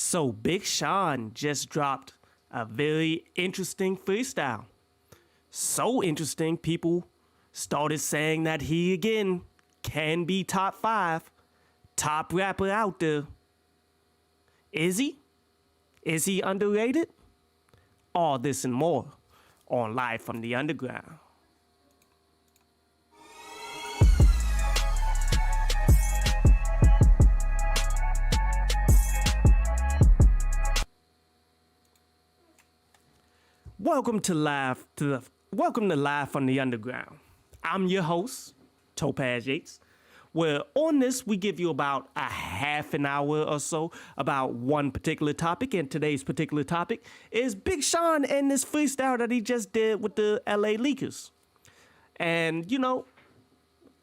So Big Sean just dropped a very interesting freestyle. So interesting, people started saying that he again can be top 5, top rapper out there. Is he? Is he underrated? All this and more on Live from the Underground. Welcome to Live from the Underground. I'm your host, Topaz Yates, where on this we give you about a half an hour or so about one particular topic, and today's particular topic is Big Sean and this freestyle that he just did with the LA Lakers. And, you know,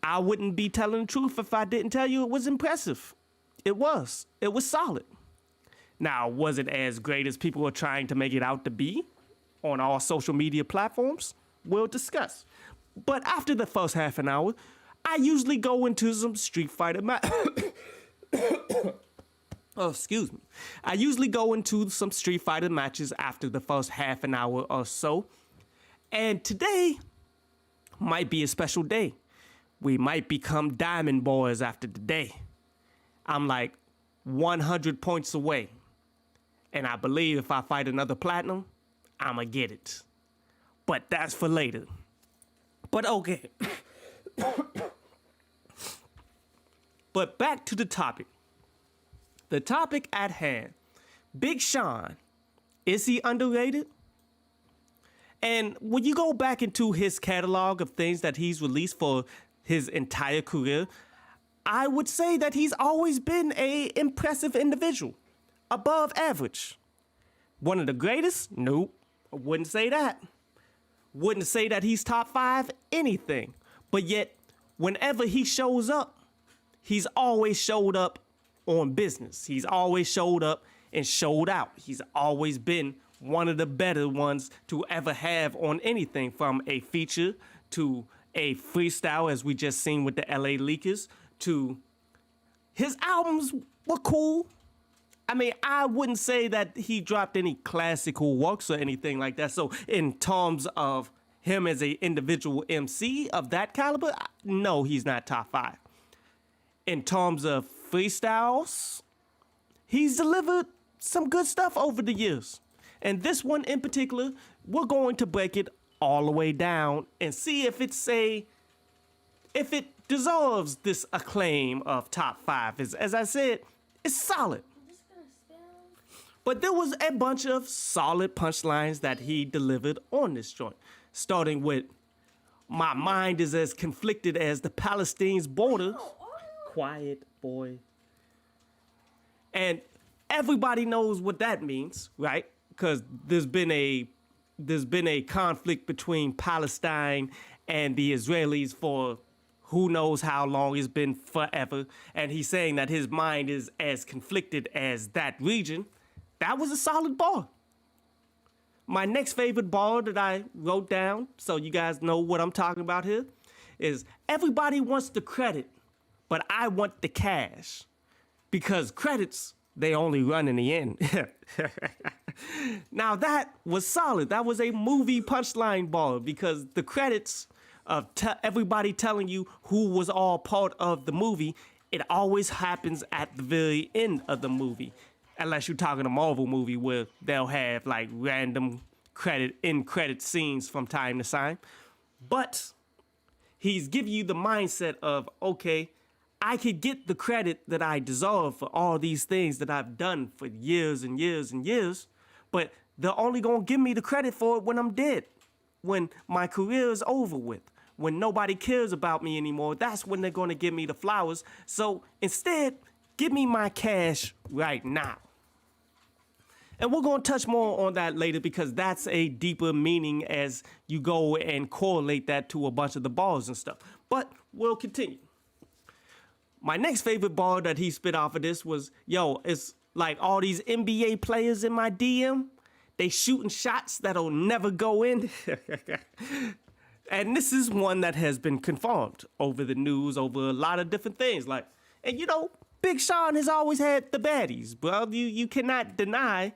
I wouldn't be telling the truth if I didn't tell you it was impressive. It was solid. Now, was it as great as people are trying to make it out to be on all social media platforms? We'll discuss. But after the first half an hour, I usually go into some Street Fighter I usually go into some Street Fighter matches after the first half an hour or so. And today might be a special day. We might become Diamond Boys after today. I'm like 100 points away. And I believe if I fight another Platinum, I'ma get it. But that's for later. But okay. But back to the topic. The topic at hand. Big Sean. Is he underrated? And when you go back into his catalog of things that he's released for his entire career, I would say that he's always been an impressive individual. Above average. One of the greatest? Nope. I wouldn't say that. Wouldn't say that he's top 5 anything. But yet, whenever he shows up, he's always showed up on business. He's always showed up and showed out. He's always been one of the better ones to ever have on anything, from a feature to a freestyle, as we just seen with the LA Lakers, to his albums were cool. I mean, I wouldn't say that he dropped any classical works or anything like that. So in terms of him as an individual MC of that caliber, no, he's not top 5. In terms of freestyles, he's delivered some good stuff over the years. And this one in particular, we're going to break it all the way down and see if if it deserves this acclaim of top 5. As I said, it's solid. But there was a bunch of solid punchlines that he delivered on this joint. Starting with, my mind is as conflicted as the Palestine's border. Quiet, boy. And everybody knows what that means, right? Because there's been a conflict between Palestine and the Israelis for who knows how long. It's been forever. And he's saying that his mind is as conflicted as that region. That was a solid bar. My next favorite bar that I wrote down, so you guys know what I'm talking about here, is everybody wants the credit, but I want the cash. Because credits, they only run in the end. Now that was solid. That was a movie punchline bar, because the credits of everybody telling you who was all part of the movie, it always happens at the very end of the movie. Unless you're talking a Marvel movie where they'll have like random credit scenes from time to time. But he's giving you the mindset of, okay, I could get the credit that I deserve for all these things that I've done for years and years and years, but they're only gonna give me the credit for it when I'm dead, when my career is over with, when nobody cares about me anymore. That's when they're gonna give me the flowers. So instead, give me my cash right now. And we're going to touch more on that later, because that's a deeper meaning as you go and correlate that to a bunch of the bars and stuff. But we'll continue. My next favorite bar that he spit off of this was, yo, it's like all these NBA players in my DM, they shooting shots that'll never go in. And this is one that has been confirmed over the news, over a lot of different things. Like, and you know, Big Sean has always had the baddies, bro. You cannot deny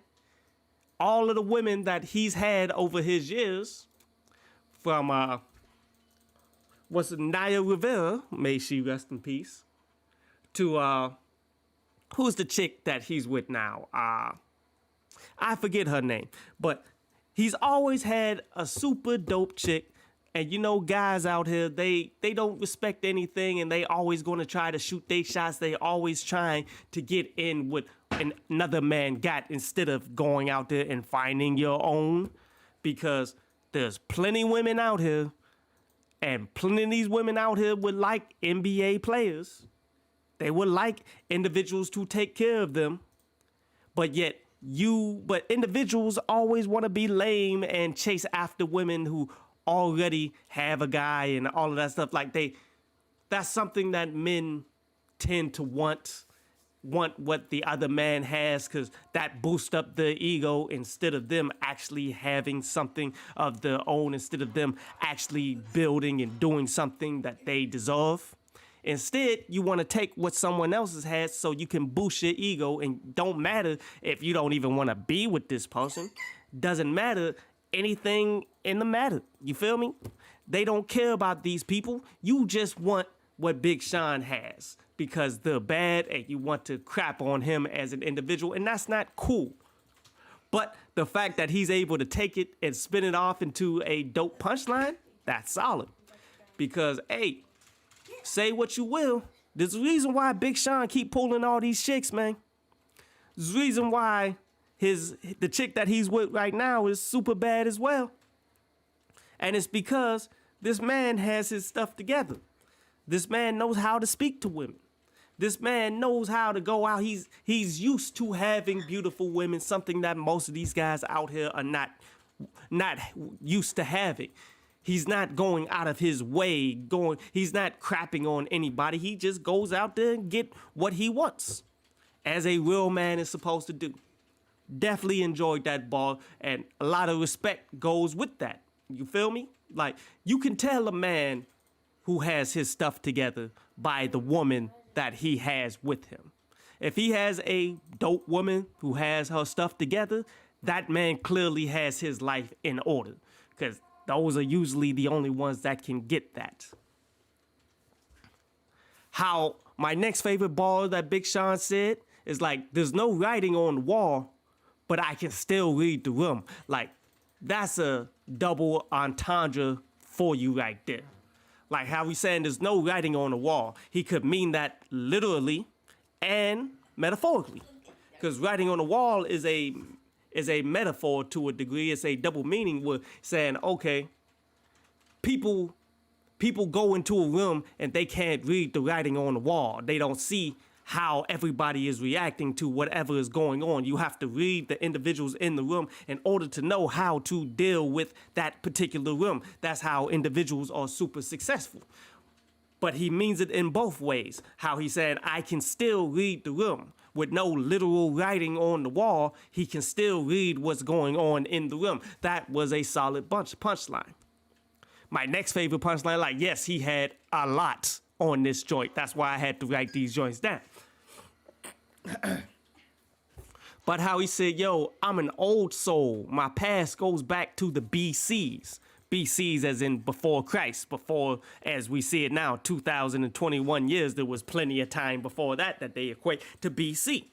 all of the women that he's had over his years. From what's it, Naya Rivera, may she rest in peace, to who's the chick that he's with now? I forget her name, but he's always had a super dope chick. And you know, guys out here, they don't respect anything, and they always gonna try to shoot their shots. They always trying to get in what another man got instead of going out there and finding your own. Because there's plenty women out here, and plenty of these women out here would like NBA players. They would like individuals to take care of them, but individuals always want to be lame and chase after women who already have a guy and all of that stuff. Like that's something that men tend to want what the other man has, because that boosts up their ego instead of them actually having something of their own, instead of them actually building and doing something that they deserve. Instead, you want to take what someone else has so you can boost your ego, and don't matter if you don't even want to be with this person. Doesn't matter anything in the matter. You feel me? They don't care about these people. You just want what Big Sean has because they're bad and you want to crap on him as an individual, and that's not cool. But the fact that he's able to take it and spin it off into a dope punchline, that's solid. Because, hey, say what you will, there's a reason why Big Sean keep pulling all these chicks, man. There's a reason why the chick that he's with right now is super bad as well. And it's because this man has his stuff together. This man knows how to speak to women. This man knows how to go out. He's used to having beautiful women, something that most of these guys out here are not used to having. He's not going out of his way, he's not crapping on anybody. He just goes out there and get what he wants, as a real man is supposed to do. Definitely enjoyed that ball, and a lot of respect goes with that. You feel me? Like, you can tell a man who has his stuff together by the woman that he has with him. If he has a dope woman who has her stuff together, that man clearly has his life in order, because those are usually the only ones that can get that. How my next favorite bar that Big Sean said is like, there's no writing on the wall, but I can still read the room. Like, that's a double entendre for you right there. Like how he's saying there's no writing on the wall. He could mean that literally and metaphorically. Because writing on the wall is a metaphor to a degree. It's a double meaning. We're saying, okay, people go into a room and they can't read the writing on the wall. They don't see how everybody is reacting to whatever is going on. You have to read the individuals in the room in order to know how to deal with that particular room. That's how individuals are super successful. But he means it in both ways. How he said, I can still read the room. With no literal writing on the wall, he can still read what's going on in the room. That was a solid punchline. My next favorite punchline, like, yes, he had a lot on this joint. That's why I had to write these joints down. But how he said, yo, I'm an old soul. My past goes back to the BCs. BCs as in before Christ, before, as we see it now, 2021 years, there was plenty of time before that they equate to BC.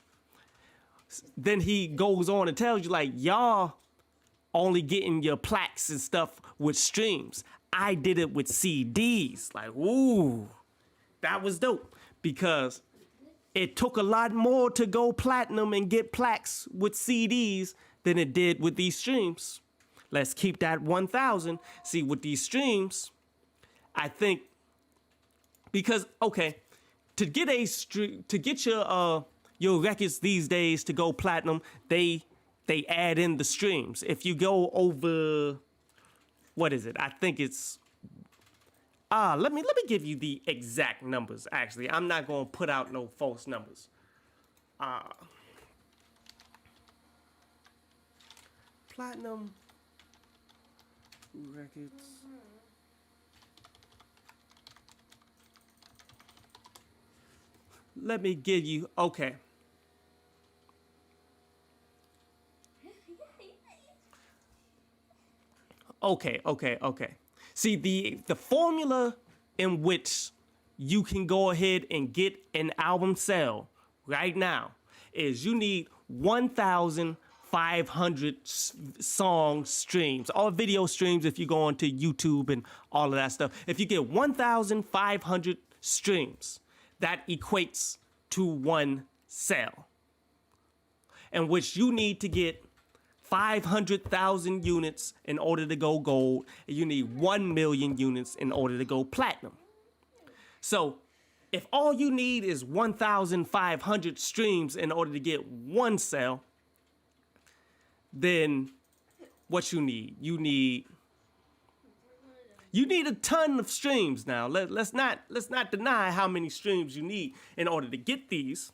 Then he goes on and tells you, like, y'all only getting your plaques and stuff with streams. I did it with CDs. Like, ooh, that was dope, because it took a lot more to go platinum and get plaques with CDs than it did with these streams. Let's keep that 1,000. See, with these streams, I think, because, okay, to get your records these days to go platinum, they add in the streams. If you go over, what is it? I think it's let me give you the exact numbers. Actually, I'm not gonna put out no false numbers. Platinum records. let me give you, okay. Okay. See, the formula in which you can go ahead and get an album sale right now is you need 1,500 song streams or video streams if you go onto YouTube and all of that stuff. If you get 1,500 streams, that equates to one sale, in which you need to get 500,000 units in order to go gold, and you need 1 million units in order to go platinum. So if all you need is 1,500 streams in order to get one sale, then what you need? You need a ton of streams now. Let's not deny how many streams you need in order to get these,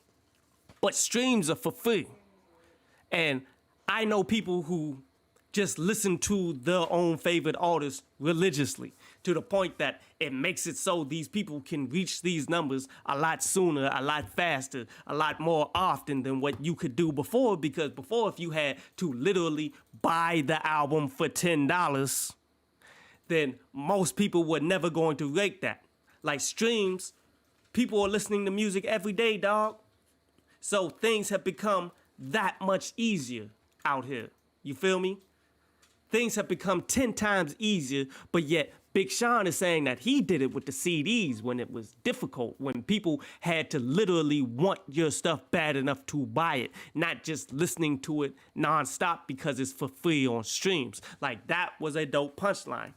but streams are for free. And I know people who just listen to their own favorite artists religiously to the point that it makes it so these people can reach these numbers a lot sooner, a lot faster, a lot more often than what you could do before. Because before, if you had to literally buy the album for $10, then most people were never going to rate that. Like streams, people are listening to music every day, dog. So things have become that much easier out here. You feel me? Things have become 10 times easier, but yet Big Sean is saying that he did it with the CDs when it was difficult, when people had to literally want your stuff bad enough to buy it, not just listening to it nonstop because it's for free on streams. Like, that was a dope punchline.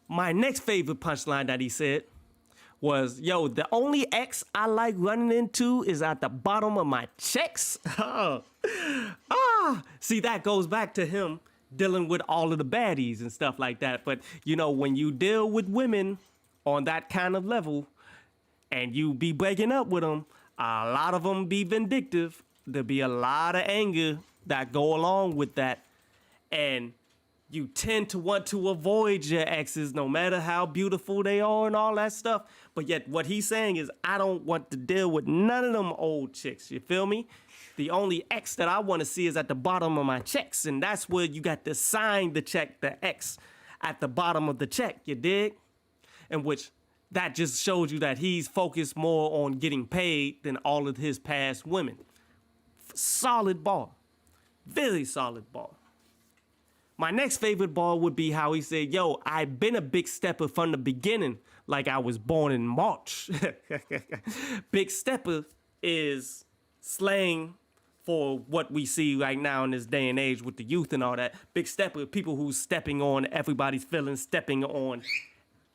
My next favorite punchline that he said was, yo, the only X I like running into is at the bottom of my checks. See, that goes back to him dealing with all of the baddies and stuff like that. But, you know, when you deal with women on that kind of level and you be breaking up with them, a lot of them be vindictive. There'll be a lot of anger that go along with that. And you tend to want to avoid your exes no matter how beautiful they are and all that stuff. But yet what he's saying is, I don't want to deal with none of them old chicks. You feel me? The only X that I want to see is at the bottom of my checks. And that's where you got to sign the check, the X at the bottom of the check. You dig? In which that just shows you that he's focused more on getting paid than all of his past women. Solid bar. Very solid bar. My next favorite bar would be how he said, yo, I've been a big stepper from the beginning, like I was born in March. Big stepper is slang for what we see right now in this day and age with the youth and all that. Big stepper, people who's stepping on everybody's feelings, stepping on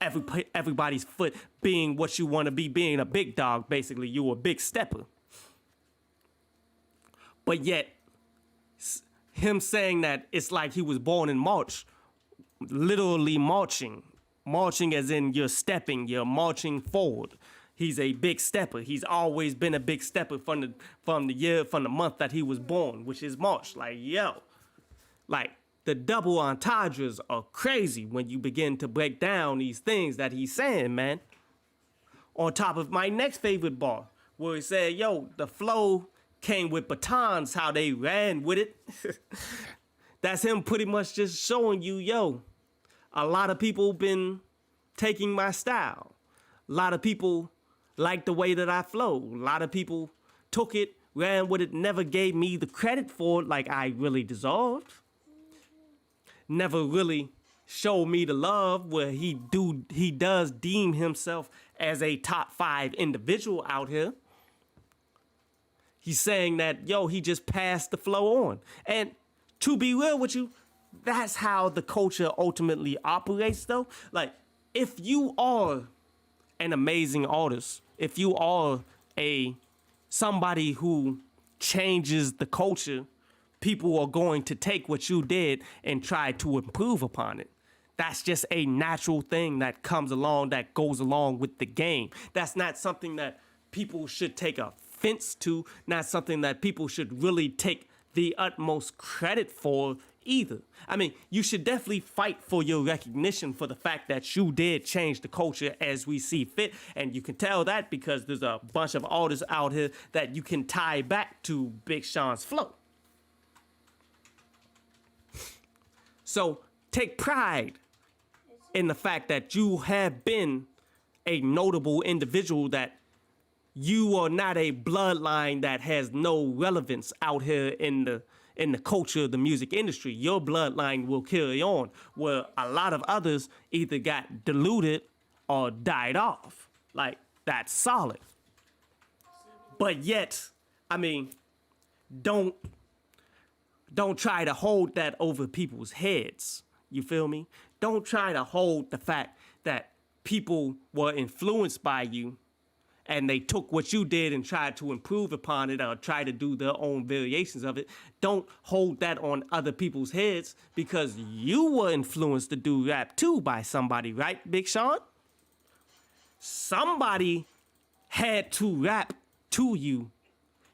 everybody's foot, being what you want to be, being a big dog, basically. You're a big stepper. But yet, him saying that it's like he was born in March, literally marching as in you're stepping, you're marching forward. He's a big stepper. He's always been a big stepper from the month that he was born, which is March. Like, yo, like the double entendres are crazy when you begin to break down these things that he's saying, man. On top of my next favorite bar, where he said, yo, the flow came with batons, how they ran with it. That's him pretty much just showing you, yo, a lot of people been taking my style. A lot of people like the way that I flow. A lot of people took it, ran with it, never gave me the credit for it like I really deserved. Never really showed me the love where he does deem himself as a top 5 individual out here. He's saying that, yo, he just passed the flow on. And to be real with you, that's how the culture ultimately operates, though. Like, if you are an amazing artist, if you are somebody who changes the culture, people are going to take what you did and try to improve upon it. That's just a natural thing that comes along, that goes along with the game. That's not something that people should take offense to, not something that people should really take the utmost credit for either. I mean, you should definitely fight for your recognition for the fact that you did change the culture as we see fit. And you can tell that because there's a bunch of artists out here that you can tie back to Big Sean's flow. So take pride in the fact that you have been a notable individual, that you are not a bloodline that has no relevance out here in the culture of the music industry. Your bloodline will carry on, where a lot of others either got diluted or died off. Like, that's solid. But yet, I mean, don't try to hold that over people's heads. You feel me? Don't try to hold the fact that people were influenced by you and they took what you did and tried to improve upon it or try to do their own variations of it. Don't hold that on other people's heads, because you were influenced to do rap too by somebody, right, Big Sean? Somebody had to rap to you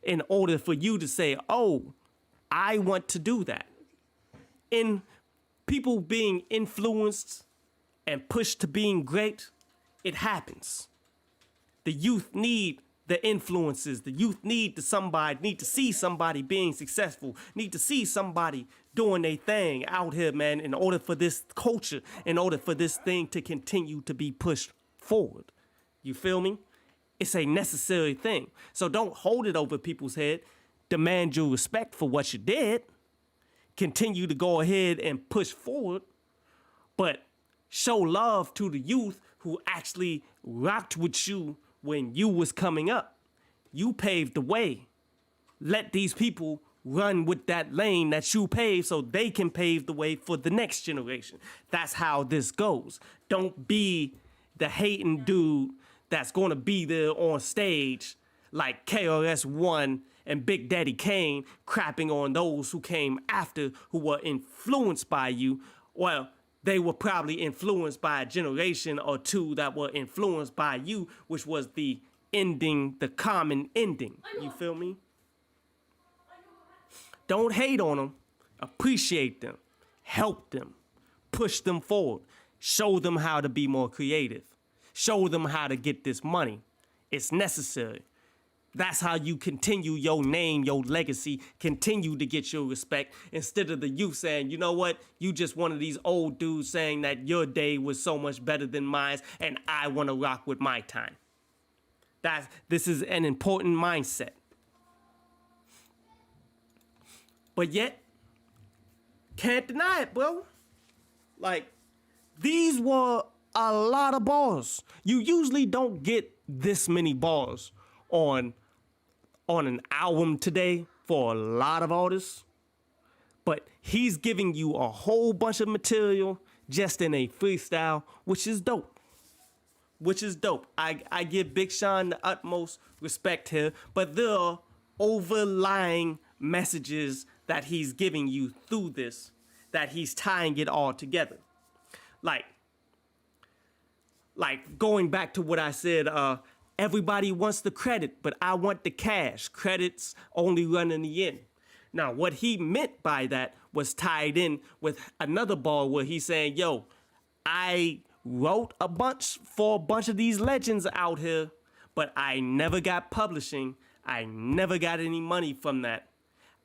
in order for you to say, oh, I want to do that. In people being influenced and pushed to being great, it happens. The youth need the influences. The youth need to see somebody being successful, need to see somebody doing their thing out here, man, in order for this culture, in order for this thing to continue to be pushed forward. You feel me? It's a necessary thing. So don't hold it over people's head. Demand your respect for what you did. Continue to go ahead and push forward, but show love to the youth who actually rocked with you when you was coming up. You paved the way. Let these people run with that lane that you paved so they can pave the way for the next generation. That's how this goes. Don't be the hating dude that's going to be there on stage like KRS-One and Big Daddy Kane, crapping on those who came after, who were influenced by you. Well, they were probably influenced by a generation or two that were influenced by you, which was the ending, the common ending. You feel me? Don't hate on them. Appreciate them. Help them. Push them forward. Show them how to be more creative. Show them how to get this money. It's necessary. That's how you continue your name, your legacy, continue to get your respect, instead of the youth saying, you know what, you just one of these old dudes saying that your day was so much better than mine and I want to rock with my time. This is an important mindset. But yet, can't deny it, bro. Like, these were a lot of bars. You usually don't get this many bars on an album today for a lot of artists, but he's giving you a whole bunch of material just in a freestyle, which is dope. I give Big Sean the utmost respect here, but there are overlying messages that he's giving you through this, that he's tying it all together. Like going back to what I said, everybody wants the credit, but I want the cash. Credits only run in the end. Now, what he meant by that was tied in with another bar where he's saying, yo, I wrote a bunch for a bunch of these legends out here, but I never got publishing. I never got any money from that.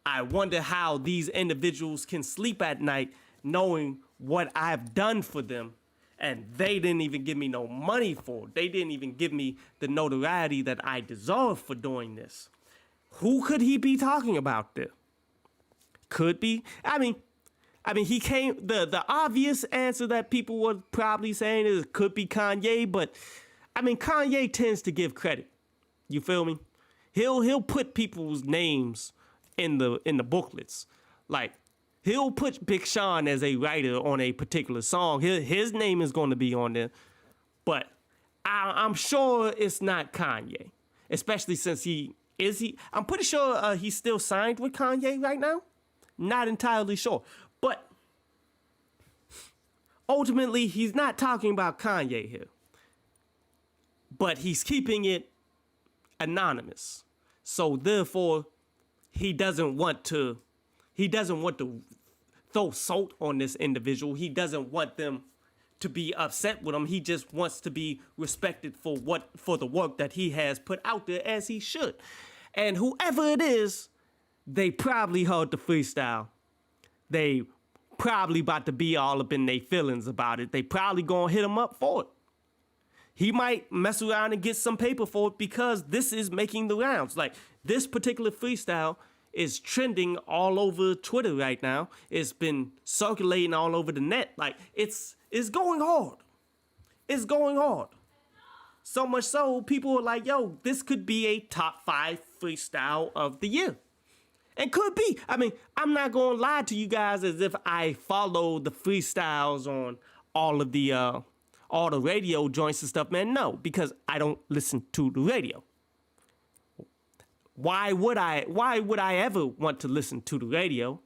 I wonder how these individuals can sleep at night knowing what I've done for them. And they didn't even give me no money for it. They didn't even give me the notoriety that I deserve for doing this. Who could he be talking about there? Could be. I mean, he came. The obvious answer that people were probably saying is it could be Kanye, but I mean, Kanye tends to give credit. You feel me? He'll put people's names in the booklets. Like, he'll put Big Sean as a writer on a particular song. His name is going to be on there. But I'm sure it's not Kanye. Especially since I'm pretty sure he's still signed with Kanye right now. Not entirely sure. But ultimately, he's not talking about Kanye here. But he's keeping it anonymous. So therefore, he doesn't want to throw salt on this individual. He doesn't want them to be upset with him. He just wants to be respected for the work that he has put out there, as he should. And whoever it is, they probably heard the freestyle. They probably about to be all up in their feelings about it. They probably gonna hit him up for it. He might mess around and get some paper for it because this is making the rounds. Like, this particular freestyle is trending all over Twitter right now. It's been circulating all over the net. Like, it's going hard. It's going hard. So much so, people are like, yo, this could be a top 5 freestyle of the year. And could be. I mean, I'm not going to lie to you guys as if I follow the freestyles on all the radio joints and stuff, man. No, because I don't listen to the radio. Why would I ever want to listen to the radio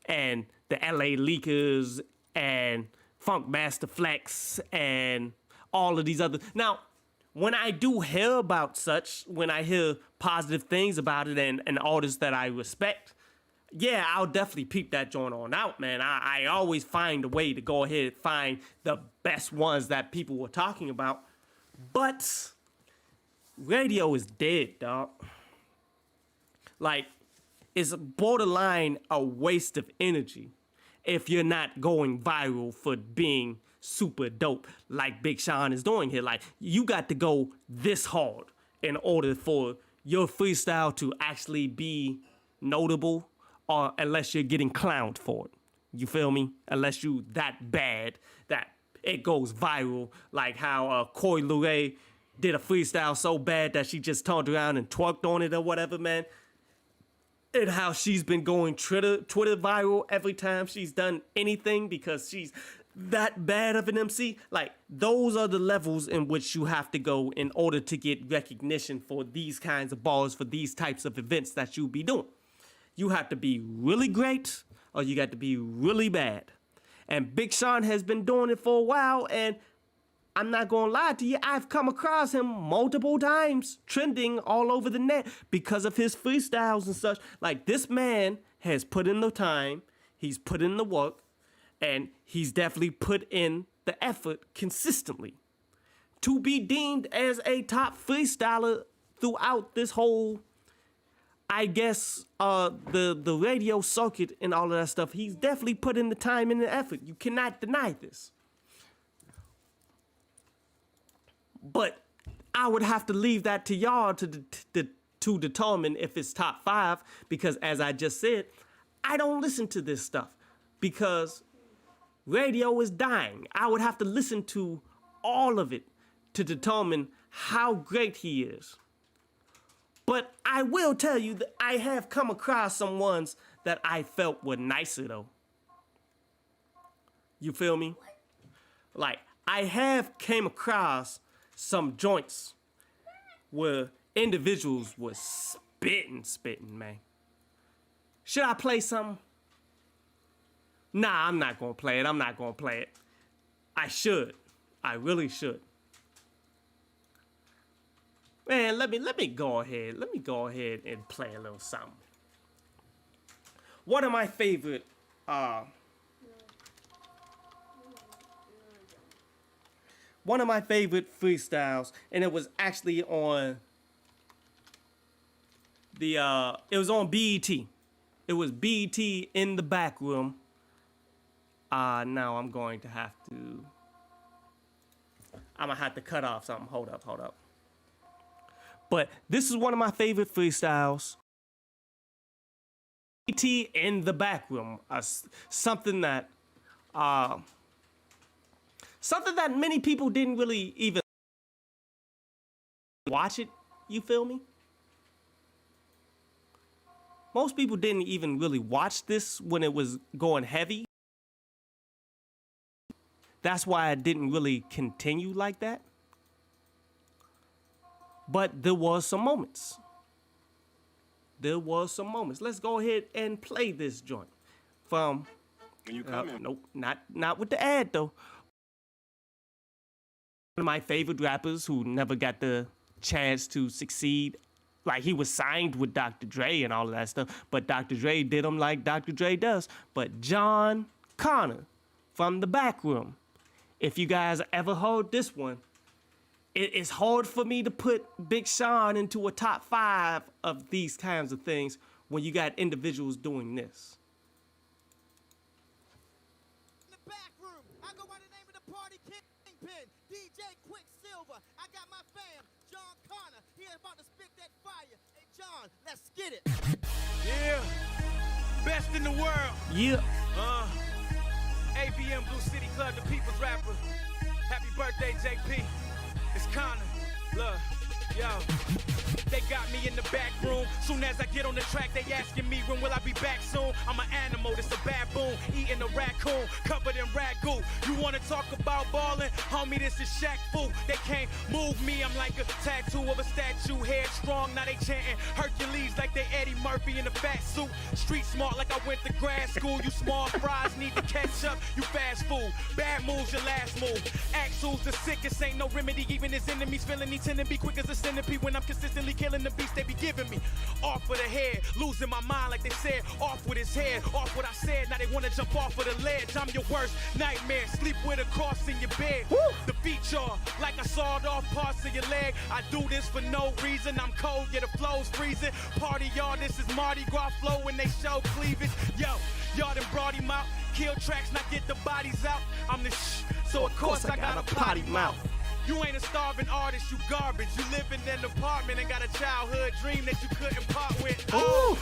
and the LA Leakers and Funkmaster Flex and all of these other... Now, when I do hear about such, when I hear positive things about it and artists that I respect, yeah, I'll definitely peep that joint on out, man. I always find a way to go ahead and find the best ones that people were talking about. But radio is dead, dog. Like, it's borderline a waste of energy if you're not going viral for being super dope like Big Sean is doing here. Like, you got to go this hard in order for your freestyle to actually be notable, or unless you're getting clowned for it. You feel me? Unless you that bad that it goes viral, like how Coi Leray did a freestyle so bad that she just turned around and twerked on it or whatever, man. And how she's been going Twitter viral every time she's done anything because she's that bad of an MC. Like, those are the levels in which you have to go in order to get recognition for these kinds of bars, for these types of events that you be doing. You have to be really great or you got to be really bad. And Big Sean has been doing it for a while, and I'm not gonna lie to you, I've come across him multiple times trending all over the net because of his freestyles and such. Like, this man has put in the time, he's put in the work, and he's definitely put in the effort consistently to be deemed as a top freestyler throughout this whole, I guess, the radio circuit and all of that stuff. He's definitely put in the time and the effort. You cannot deny this. But I would have to leave that to y'all to determine if it's top 5, because as I just said, I don't listen to this stuff because radio is dying. I would have to listen to all of it to determine how great he is. But I will tell you that I have come across some ones that I felt were nicer, though. You feel me? Like, I have came across some joints where individuals were spitting, man. Should I play something? Nah, I'm not gonna play it. I should. I really should. Man, let me go ahead. Let me go ahead and play a little something. One of my favorite freestyles, and it was actually on it was on BET. It was BET in the back room. Now I'm gonna have to cut off something. Hold up. But this is one of my favorite freestyles. BET in the back room. Something that many people didn't really even watch it. You feel me? Most people didn't even really watch this when it was going heavy. That's why it didn't really continue like that. But there was some moments. Let's go ahead and play this joint from. When you come in. Nope, not with the ad though. One of my favorite rappers who never got the chance to succeed like he was signed with Dr. Dre and all of that stuff, but Dr. Dre did him like Dr. Dre does. But John Connor from the back room, if you guys ever heard this one, it's hard for me to put Big Sean into a top 5 of these kinds of things when you got individuals doing this. In the back room, I go by the name of the party kingpin, DJ Quicksilver. I got my fam, John Connor. He about to spit that fire. Hey, John, let's get it. Yeah, best in the world. Yeah. ABM Blue City Club, the people's rapper. Happy birthday, JP. It's Connor. Look, yo. They got me in the back room. Soon as I get on the track, they asking me when will I be back soon. I'm an animal, this a baboon, eating a raccoon, covered in ragu. You wanna talk about ballin'? Homie, this is Shaq Fu. They can't move me, I'm like a tattoo of a statue. Head strong, now they chanting Hercules like they Eddie Murphy in a fat suit. Street smart like I went to grad school. You small fries need to catch up, you fast food. Bad moves, your last move. Axles the sickest, ain't no remedy. Even his enemies feeling me tend to be quick as a centipede when I'm consistently killing the beast they be giving me. Off of the head, losing my mind like they said. Off with his head, off what I said. Now they wanna jump off of the ledge. I'm your worst nightmare. Sleep with a cross in your bed. Woo! Defeat y'all like I sawed off parts of your leg. I do this for no reason. I'm cold, yeah, the flow's freezing. Party y'all, this is Mardi Gras flow when they show cleavage. Yo, y'all done brought him out. Kill tracks, not get the bodies out. I'm the so of course I got a potty mouth. You ain't a starving artist, you garbage. You live in an apartment and got a childhood dream that you couldn't part with. Oh,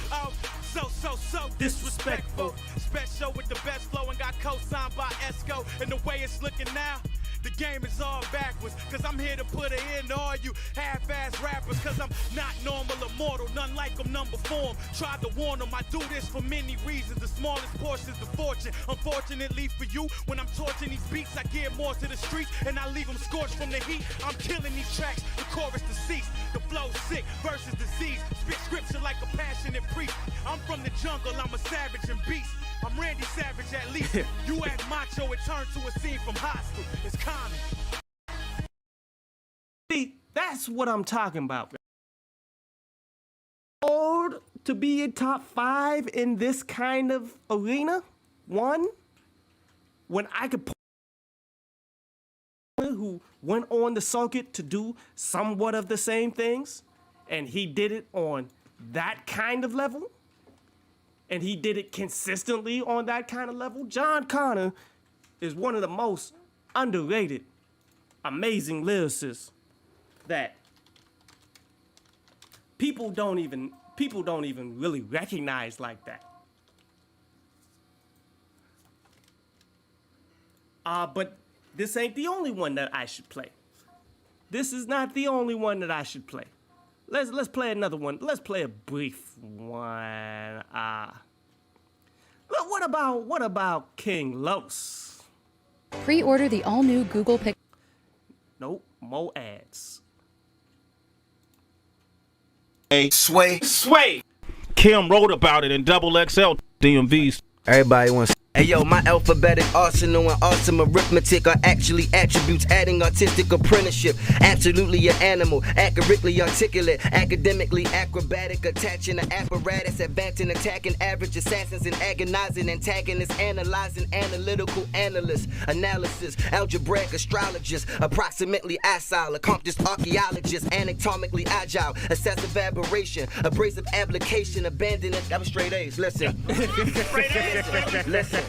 so disrespectful. Special with the best flow and got co-signed by Esco. And the way it's looking now, the game is all backwards. Cause I'm here to put an end to all you half-ass rappers. Cause I'm not normal or mortal, none like them number form. Tried to warn them, I do this for many reasons. The smallest portion's the fortune. Unfortunately for you, when I'm torching these beats, I give more to the streets and I leave them scorched from the heat. I'm killing these tracks, the chorus deceased. The flow sick versus disease. Spit scripture like a passionate priest. I'm from the jungle, I'm a savage and beast. I'm Randy Savage at least. You act macho, it turned to a scene from Hostile. It's common. See, that's what I'm talking about. Hard to be in top 5 in this kind of arena. One, when I could put who went on the circuit to do somewhat of the same things, and he did it on that kind of level, and he did it consistently on that kind of level. John Connor is one of the most underrated, amazing lyricists that people don't even really recognize like that. But this ain't the only one that I should play. This is not the only one that I should play. Let's play another one. Let's play a brief one. What about King Los? Pre-order the all-new Google Pixel. Nope, more ads. Hey, Sway. Kim wrote about it in XXL DMVs. Everybody wants. Hey yo, my alphabetic arsenal and awesome arithmetic are actually attributes adding artistic apprenticeship. Absolutely an animal, accurately articulate, academically acrobatic, attaching an apparatus, advancing, attacking average assassins and agonizing antagonists, analyzing analytical analysts, analysis, algebraic astrologist, approximately agile, accomplished archaeologist, anatomically agile, excessive aberration, abrasive application, abandoning. That was straight A's. Listen. Listen.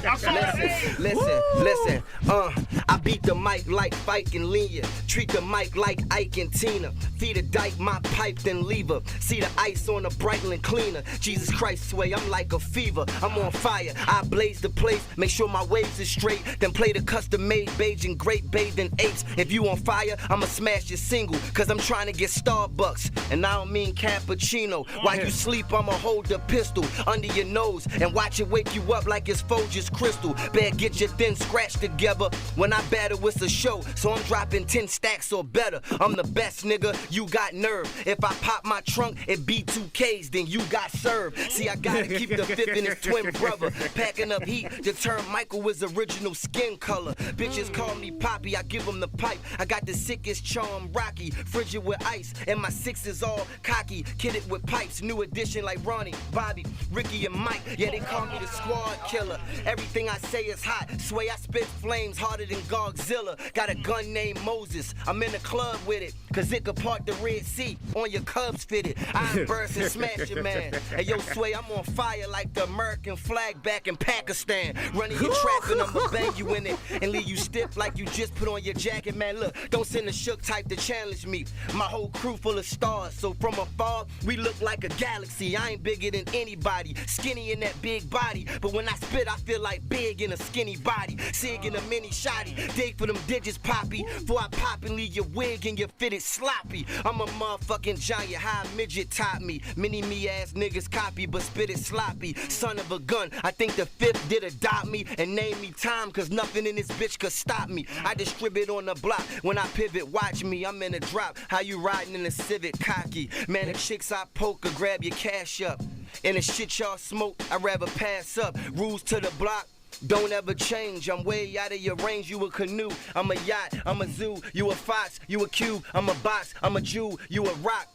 I beat the mic like Fike and Leah. Treat the mic like Ike and Tina. Feed a dyke, my pipe, then leave her. See the ice on the Brightland cleaner. Jesus Christ, Sway, I'm like a fever. I'm on fire. I blaze the place, make sure my waves is straight. Then play the custom-made Bajan great bathing apes. If you on fire, I'ma smash your single. Cause I'm trying to get Starbucks. And I don't mean cappuccino. While you sleep, I'ma hold the pistol under your nose and watch it wake you up like it's Folgers crystal. Better get your thin scratch together. When I battle, it's a show, so I'm dropping 10 stacks or better. I'm the best, nigga, you got nerve. If I pop my trunk, it be 2Ks, then you got served. See, I gotta keep the fifth in his twin brother. Packing up heat, the term Michael is original skin color. Bitches call me Poppy, I give them the pipe. I got the sickest charm, Rocky, frigid with ice. And my six is all cocky, kitted with pipes. New edition like Ronnie, Bobby, Ricky, and Mike. Yeah, they call me the squad killer. Everything I say is hot. Sway, I spit flames harder than Godzilla. Got a gun named Moses. I'm in the club with it, cause it could part the Red Sea on your Cubs fitted. I burst and smash your man. Hey, yo, Sway, I'm on fire like the American flag back in Pakistan. Running your trap and I'ma bang you in it and leave you stiff like you just put on your jacket, man. Look, don't send a shook type to challenge me. My whole crew full of stars, so from afar, we look like a galaxy. I ain't bigger than anybody, skinny in that big body. But when I spit, I feel like big in a skinny body. Sig in a mini shotty, dig for them digits, Poppy. Before I pop and leave your wig and your fitted sloppy. I'm a motherfucking giant, high midget taught me. Mini me ass niggas copy, but spit it sloppy. Son of a gun, I think the fifth did adopt me and name me time, cause nothing in this bitch could stop me. I distribute on the block, when I pivot, watch me, I'm in a drop. How you riding in a Civic cocky? Man, the chicks I poke or grab your cash up. And the shit y'all smoke, I'd rather pass up. Rules to the block, don't ever change. I'm way out of your range, you a canoe, I'm a yacht, I'm a zoo, you a fox, you a cube, I'm a box, I'm a Jew, you a rock.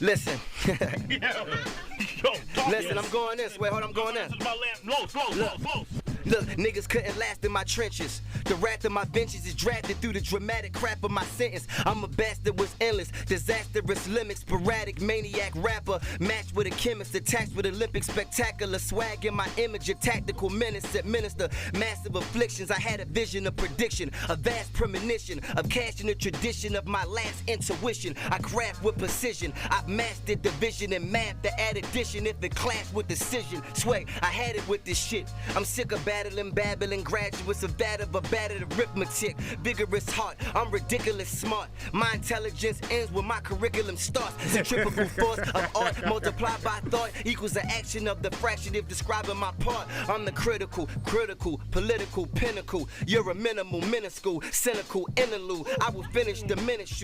Listen. Listen, I'm going this way. Hold on, I'm going this. Look, niggas couldn't last in my trenches. The wrath of my benches is drafted through the dramatic crap of my sentence. I'm a bastard with endless, disastrous limits, sporadic maniac rapper, matched with a chemist, attached with Olympic spectacular swag in my image, a tactical menace, administer massive afflictions. I had a vision of prediction, a vast premonition of cashing the tradition of my last intuition. I craft with precision, I've mastered division and math, the add addition if it clashed with decision. Sway, I had it with this shit. I'm sick of battling, babbling, graduates of that of a battered arithmetic. Vigorous heart, I'm ridiculous smart. My intelligence ends when my curriculum starts. Centrifugal force of art multiplied by thought equals the action of the fractionative describing my part. I'm the critical, political pinnacle. You're a minimal, minuscule, cynical interlude. I will finish the minute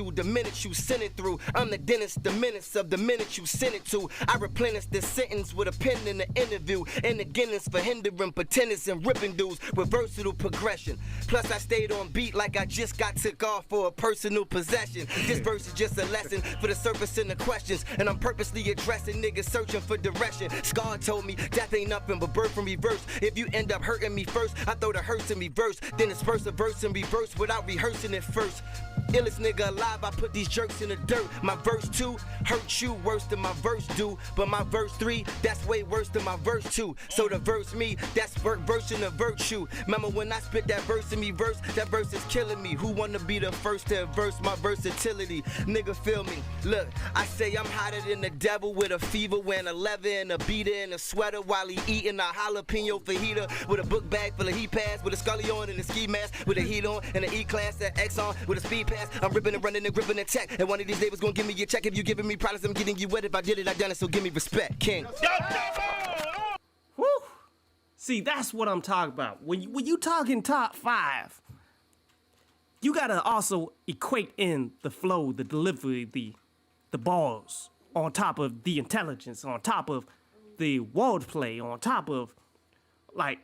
you send it through. I'm the dentist, the minutes of the minute you send it to. I replenish the sentence with a pen in the interview. And the Guinness for hindering pretenders and ripping dudes with versatile progression. Plus I stayed on beat like I just got took off for a personal possession. This verse is just a lesson for the surface and the questions, and I'm purposely addressing niggas searching for direction. Scar told me death ain't nothing but birth from reverse. If you end up hurting me first, I throw the hurts in reverse, then disperse a verse in reverse without rehearsing it first. Illest nigga alive, I put these jerks in the dirt. My verse 2 hurt you worse than my verse do, but my verse 3, that's way worse than my verse 2. So the verse me, that's version of virtue. Remember when I spit that verse in me verse, that verse is killing me. Who wanna be the first to verse my versatility? Nigga, feel me. Look, I say I'm hotter than the devil with a fever, wearing a leather and a beater and a sweater while he eating a jalapeno fajita with a book bag full of heat pads, with a scully on and a ski mask, with a heat on and an E-class that X on with a speed pass. I'm ripping and running and gripping and tech, and one of these days was gonna give me a check. If you giving me problems, I'm getting you wet. If I did it, I done it, so give me respect, king. Woo! See, that's what I'm talking about. When you talking top 5, you gotta also equate in the flow, the delivery, the bars, on top of the intelligence, on top of the wordplay, on top of like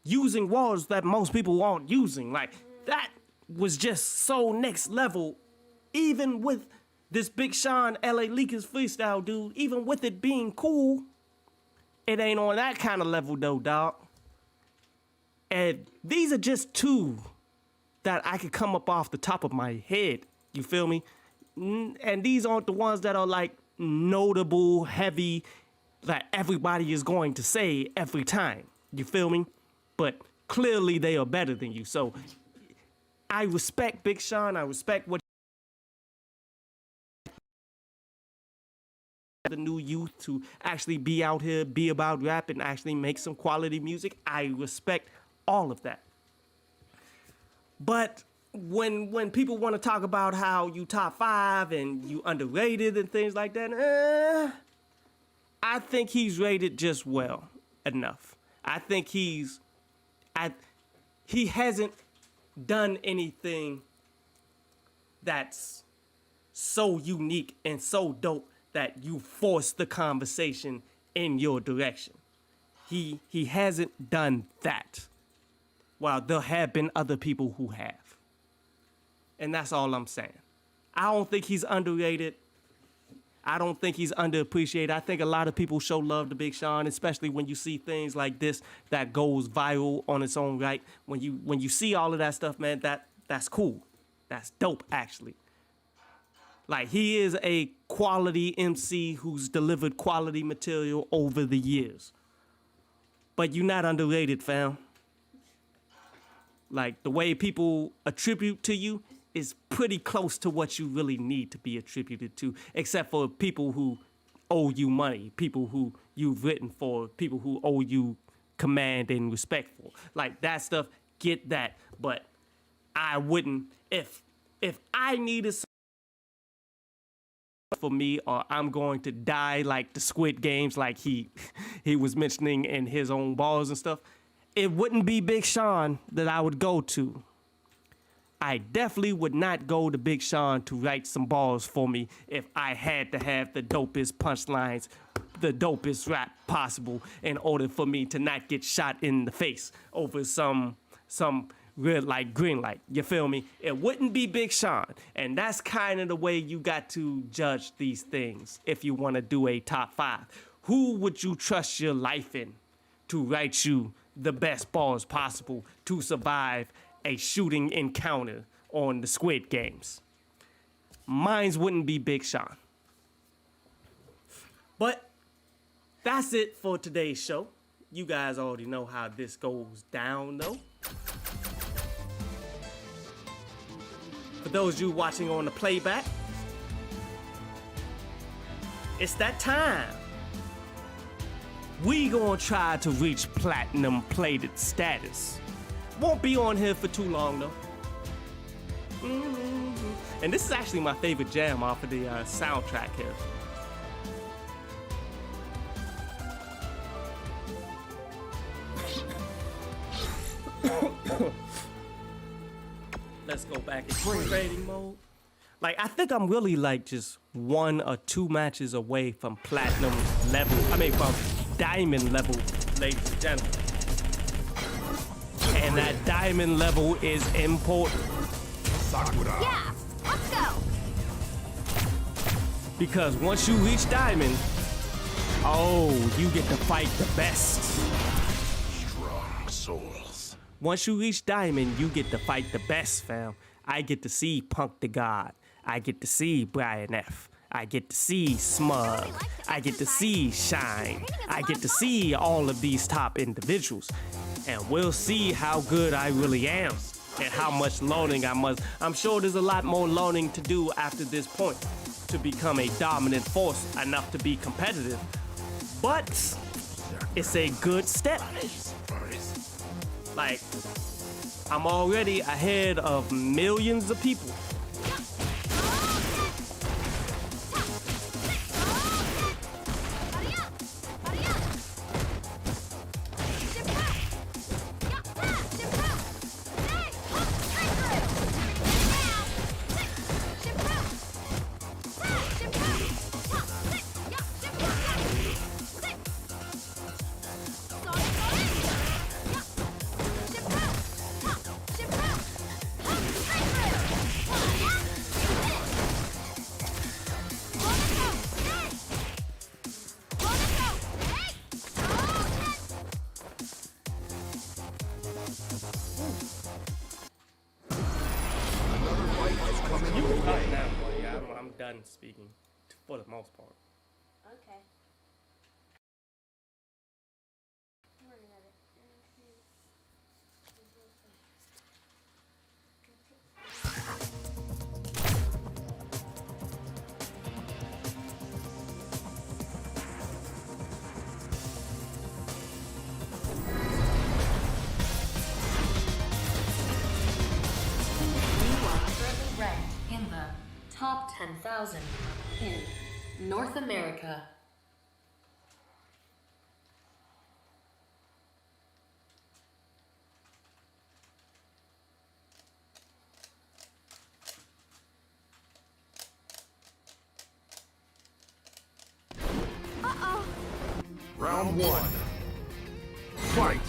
using words that most people aren't using. Like that was just so next level, even with this Big Sean LA Leakers freestyle dude, even with it being cool, it ain't on that kind of level though, dog. And these are just two that I could come up off the top of my head, you feel me? And these aren't the ones that are like notable, heavy, that everybody is going to say every time, you feel me? But clearly they are better than you. So I respect Big Sean, I respect what the new youth to actually be out here, be about rap, and actually make some quality music. I respect all of that. But when people want to talk about how you top 5 and you underrated and things like that, I think he's rated just well enough. I think he's He hasn't done anything that's so unique and so dope that you force the conversation in your direction. He hasn't done that. While there have been other people who have. And that's all I'm saying. I don't think he's underrated. I don't think he's underappreciated. I think a lot of people show love to Big Sean, especially when you see things like this that goes viral on its own right. When you see all of that stuff, man, that's cool. That's dope, actually. Like, he is a quality MC who's delivered quality material over the years. But you're not underrated, fam. Like, the way people attribute to you is pretty close to what you really need to be attributed to, except for people who owe you money, people who you've written for, people who owe you command and respect for. Like, that stuff, get that. But I wouldn't, if I needed something for me, or I'm going to die like the Squid Games, like he was mentioning in his own bars and stuff, it wouldn't be Big Sean that I would go to. I definitely would not go to Big Sean to write some bars for me if I had to have the dopest punchlines, the dopest rap possible in order for me to not get shot in the face over some red light, green light. You feel me? It wouldn't be Big Sean. And that's kind of the way you got to judge these things if you want to do a top 5. Who would you trust your life in to write you the best bars possible to survive a shooting encounter on the Squid Games? Mines wouldn't be Big Sean. But that's it for today's show. You guys already know how this goes down, though. For those of you watching on the playback, it's that time. We gonna try to reach platinum plated status. Won't be on here for too long though. And this is actually my favorite jam off of the soundtrack here. Let's go back into trading mode. Like, I think I'm really like just 1 or 2 matches away from platinum level. From diamond level, ladies and gentlemen. And that diamond level is important. Sakura. Yeah, let's go. Because once you reach diamond, oh, you get to fight the best. Strong souls. Once you reach diamond, you get to fight the best, fam. I get to see Punk the God. I get to see Brian F. I get to see Smug. I get to see Shine. I get to see all of these top individuals. And we'll see how good I really am and how much learning I must. I'm sure there's a lot more learning to do after this point to become a dominant force enough to be competitive. But it's a good step. Like, I'm already ahead of millions of people. You can cut it now, boy. I'm done speaking for the most part. Okay. In the top 10,000 in North America. Round one. Fight.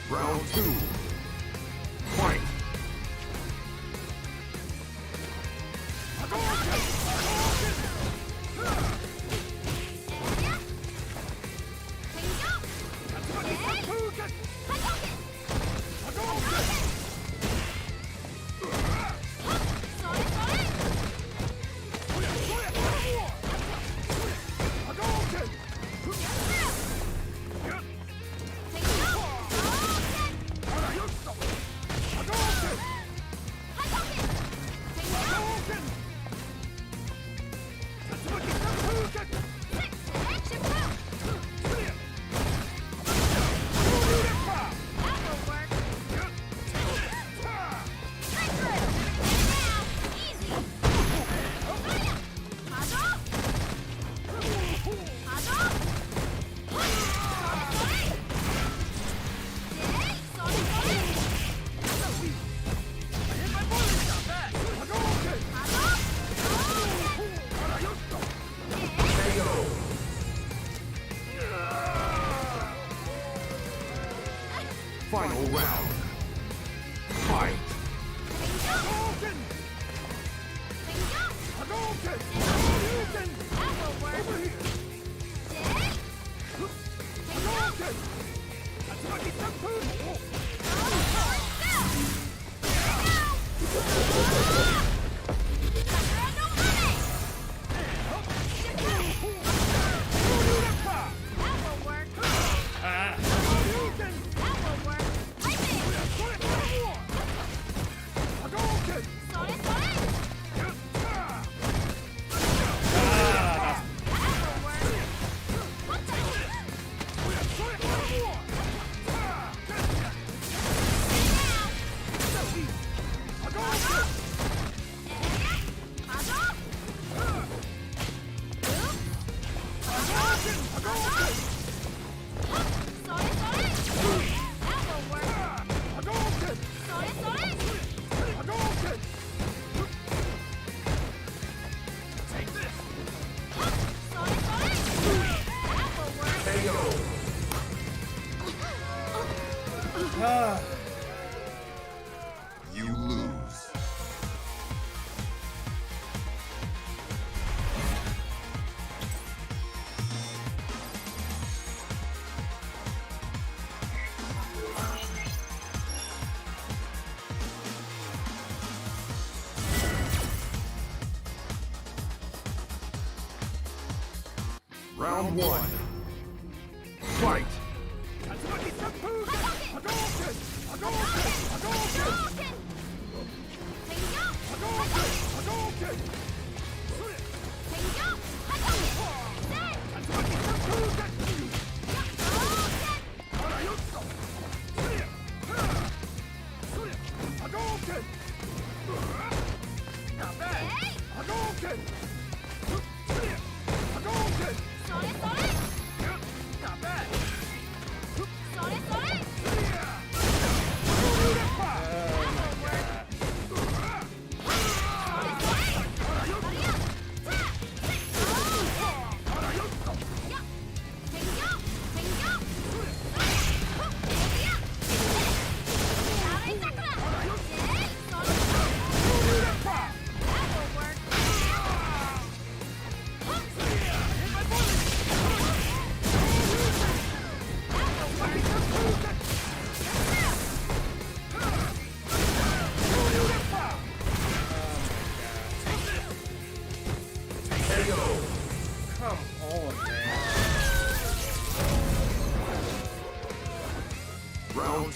Round two. Fight. Final round. Fight. You lose. Round one. Fight.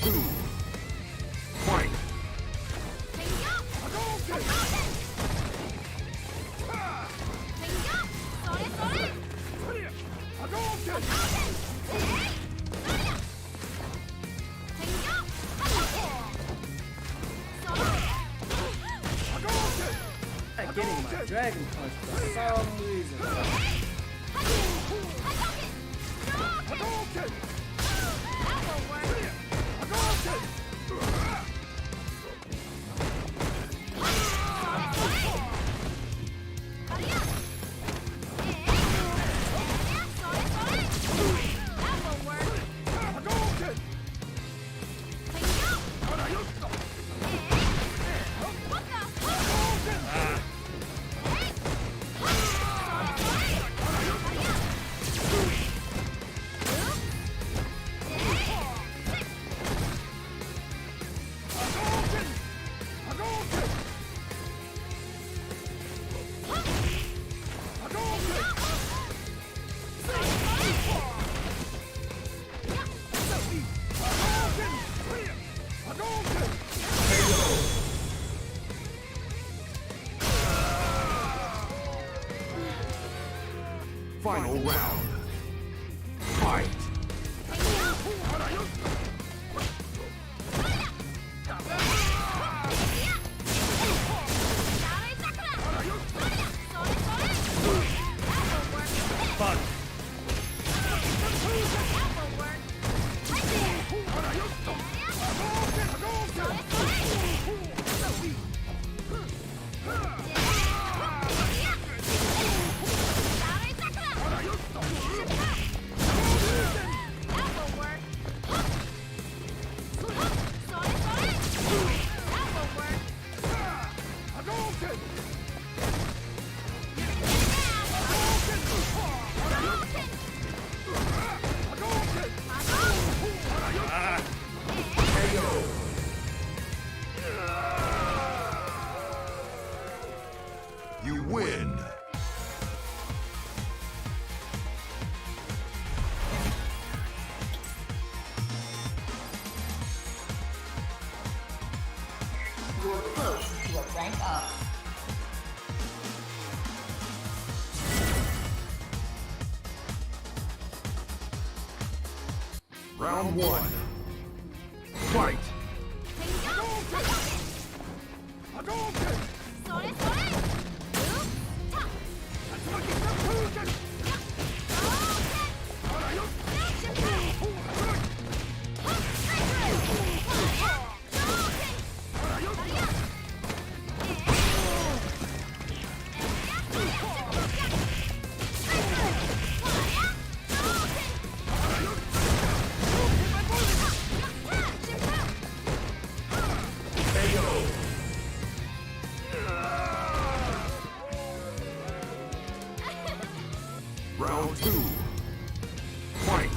two. Fight. I'm getting my Dragon Punch for some reason. Final round. Fight. Fuck. You win. You're close to a rank up. Round one. Fight. Round two. Fight.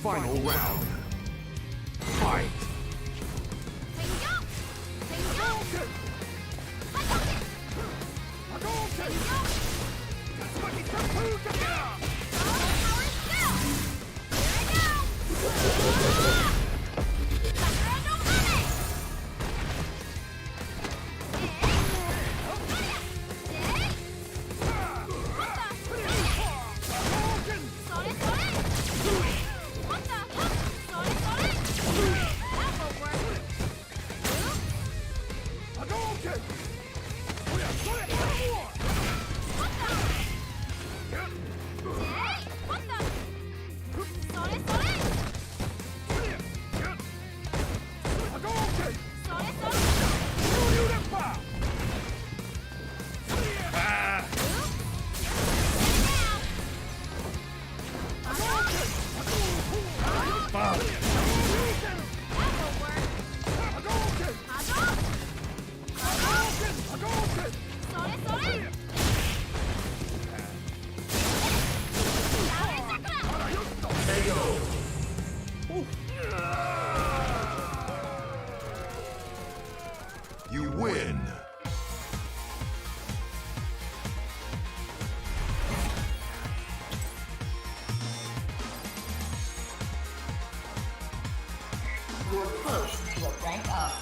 Final round. Fight. close to a rank up.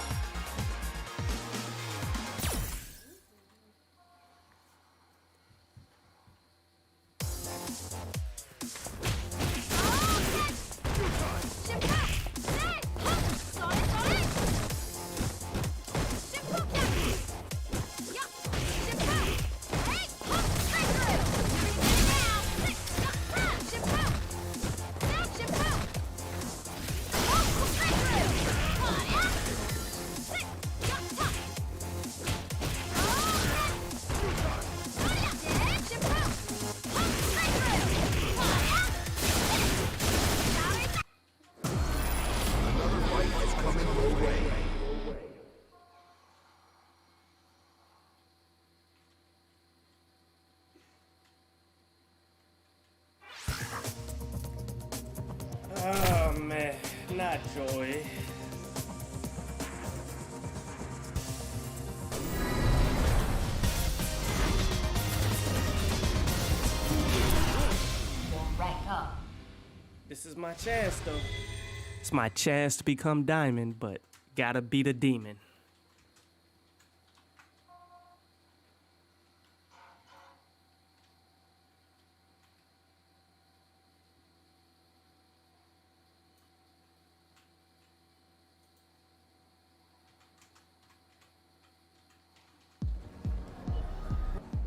Oh man, not Joy. You'll rank up. This is my chance though. It's my chance to become Diamond, but gotta beat a demon.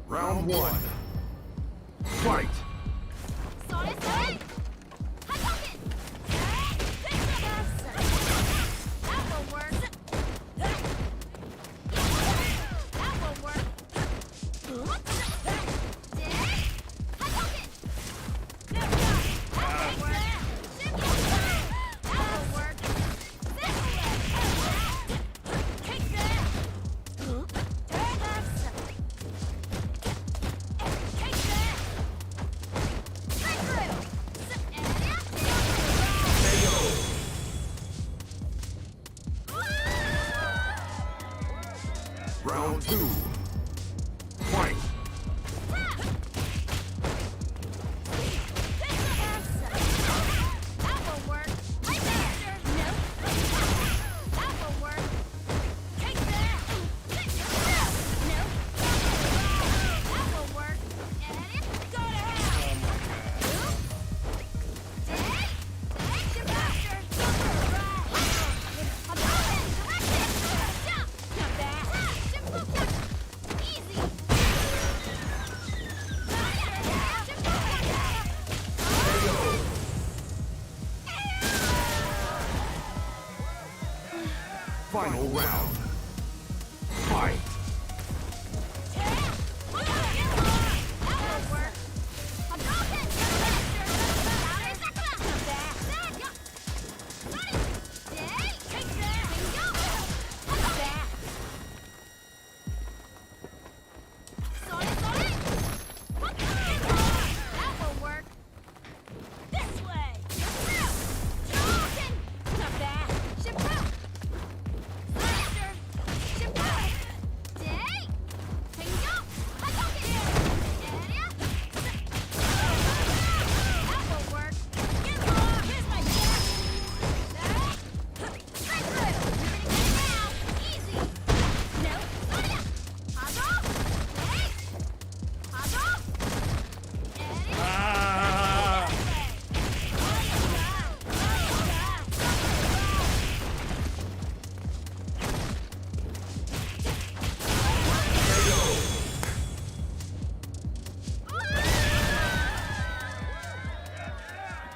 Round one. Fight! Round two. Fight! Final round. Fight!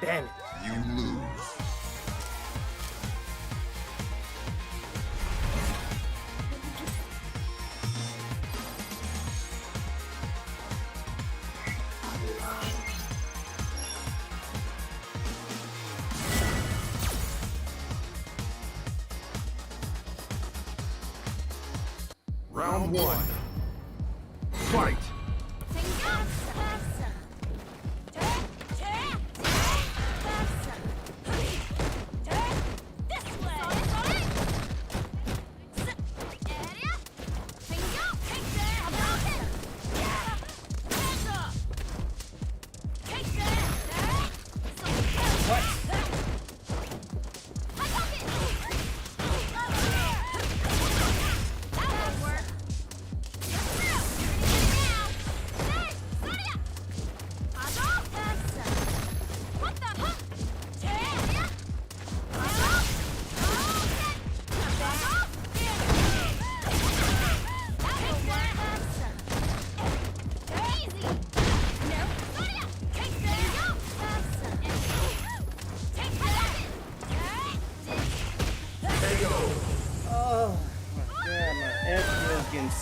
Damn it. You lose. Round one. Fight!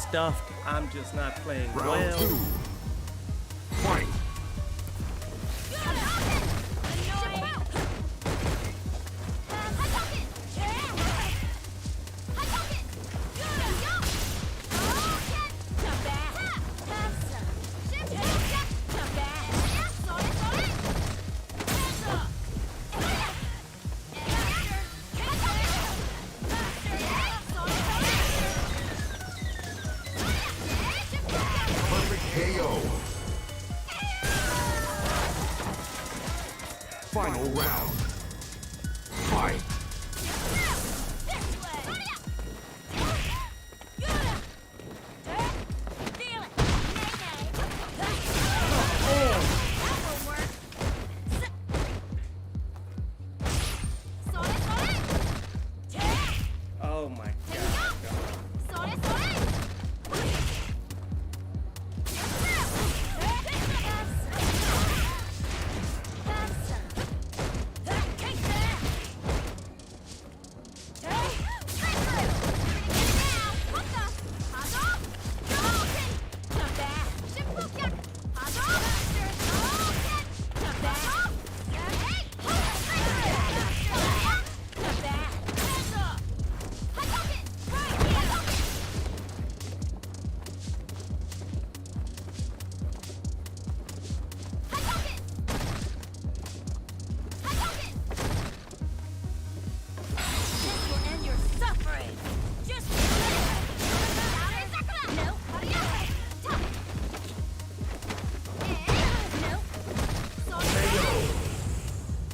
stuffed. I'm just not playing Round well. 2. Fight. KO. Final round. Fight. Oh my god.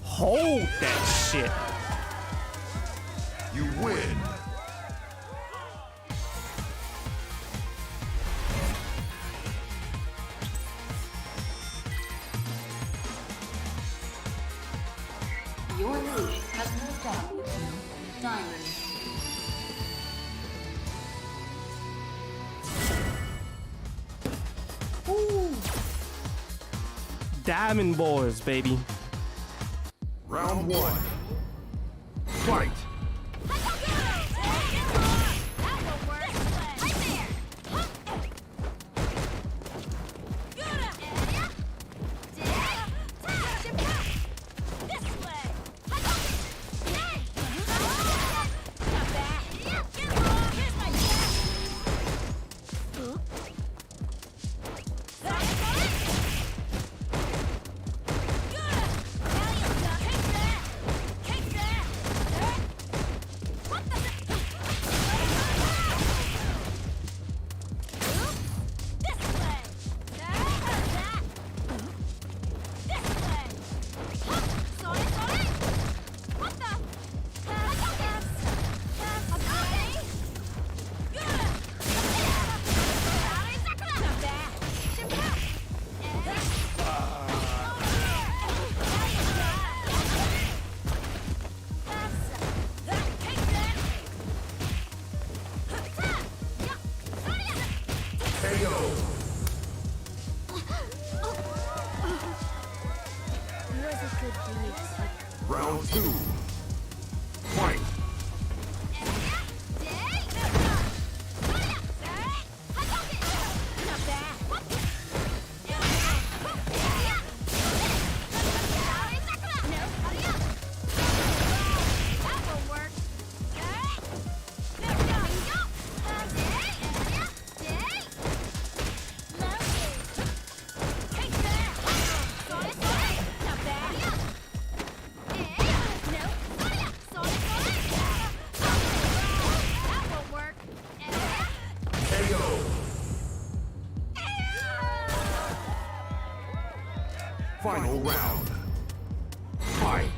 Hold that shit. You win. Your lead has moved up to Diamond. Diamond Boys, baby. Round 1. Fight. KO. Round 2. Fight. Final round. Fight.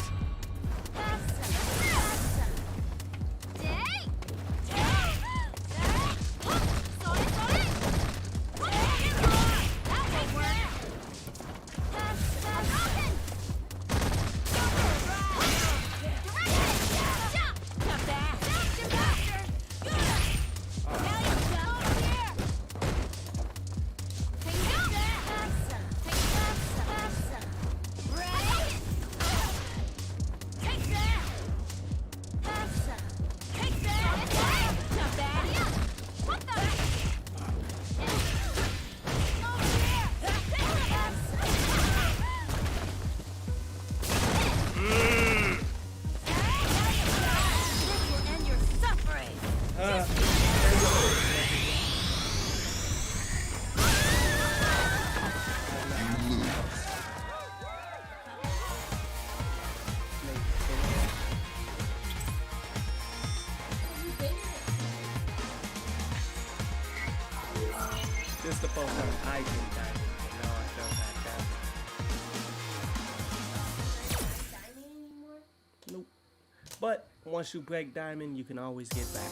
was supposed to have I did diamond, but now I don't have that. Nope. But once you break diamond, you can always get back.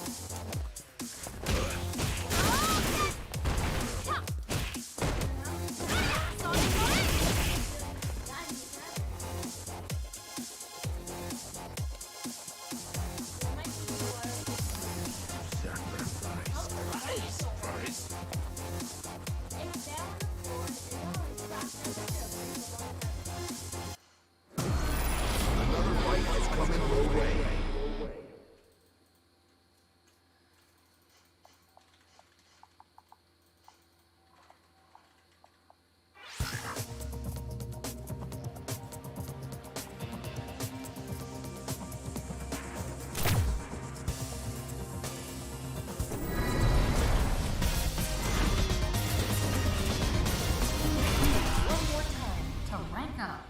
One more time to rank up.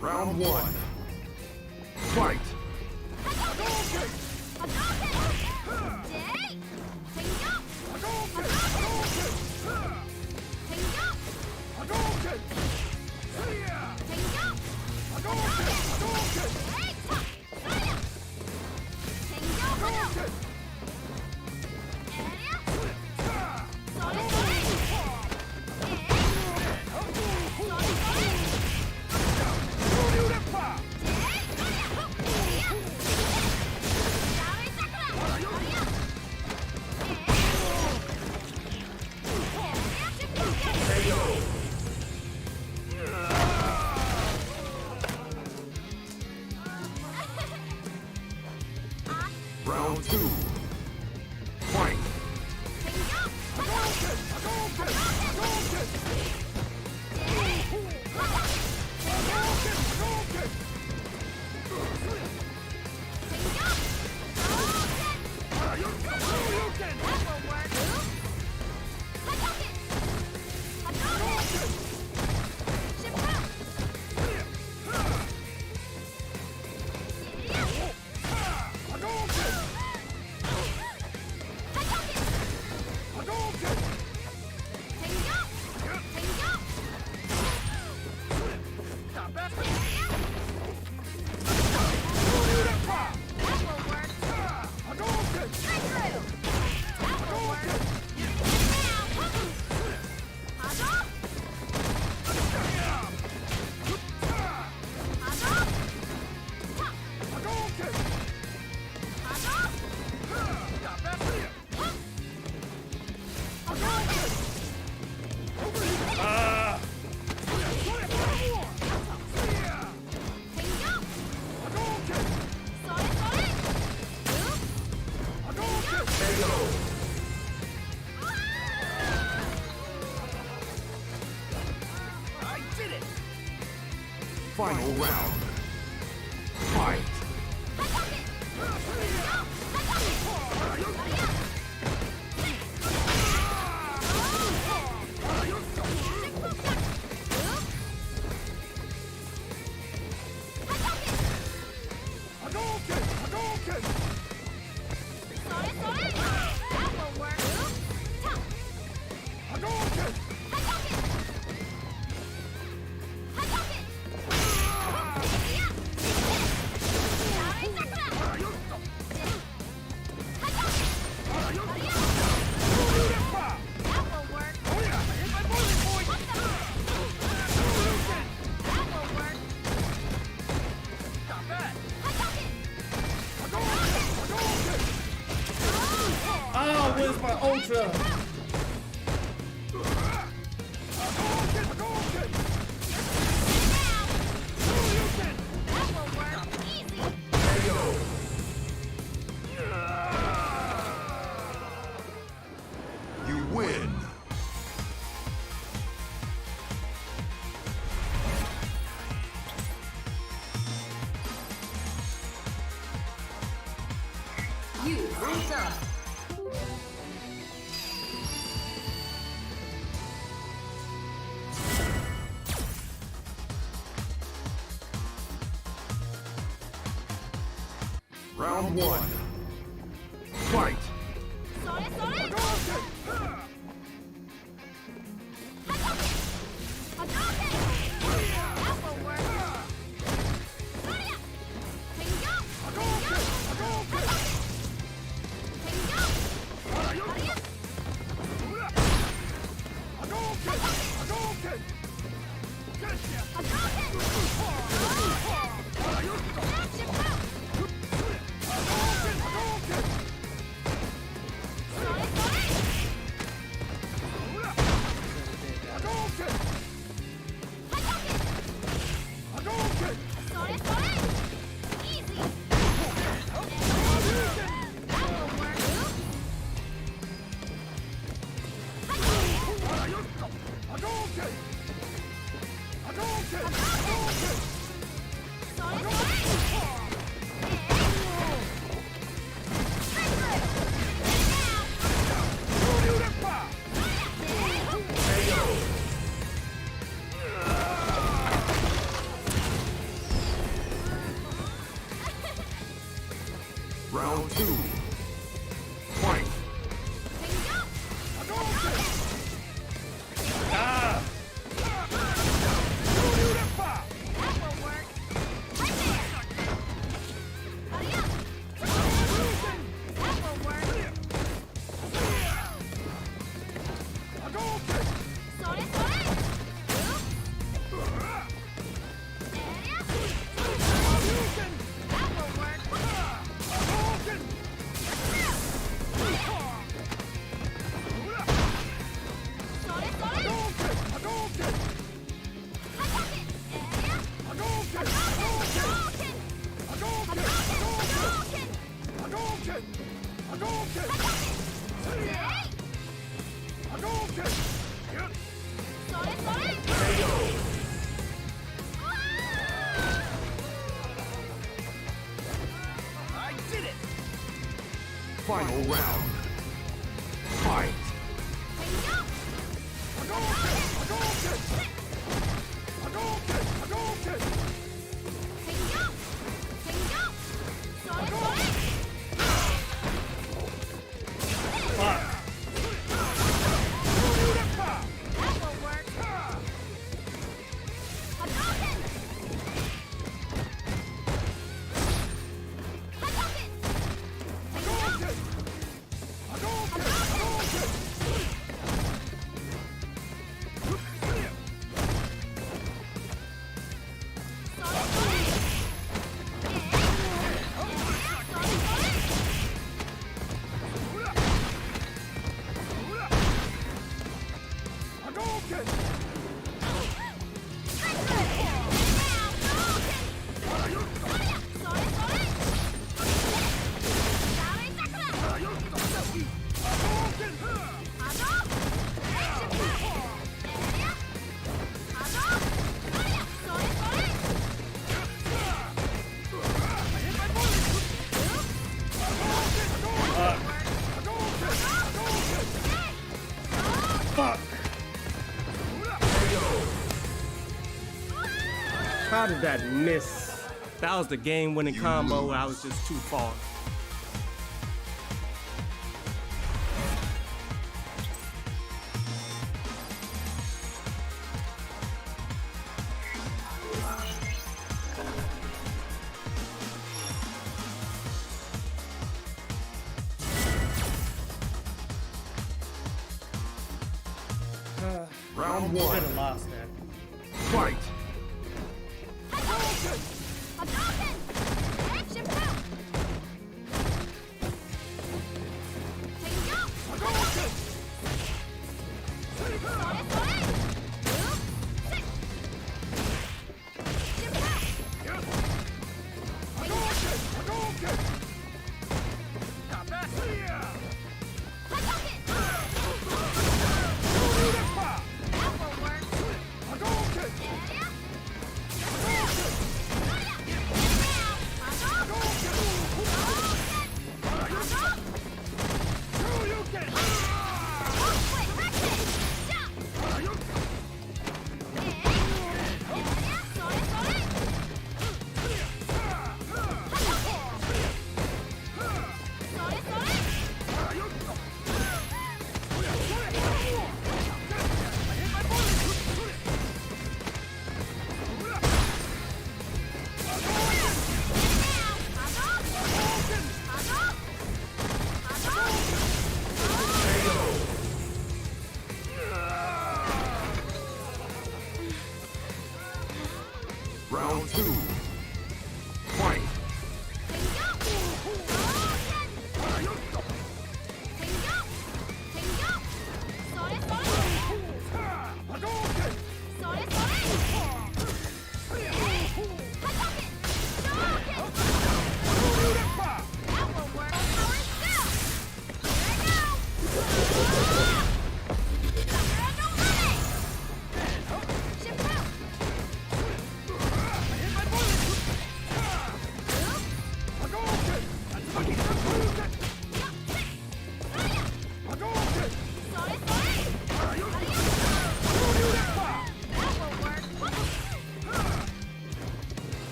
Round one. Fight. Round two. Fight. Final round. Fight. Oh, where's my ultra? You win. You ranked up. Round one. Fight. Round two. Fight. Final round. Fight. How did that miss? That was the game-winning combo. I was just too far. Round Could one. have lost that. Fight.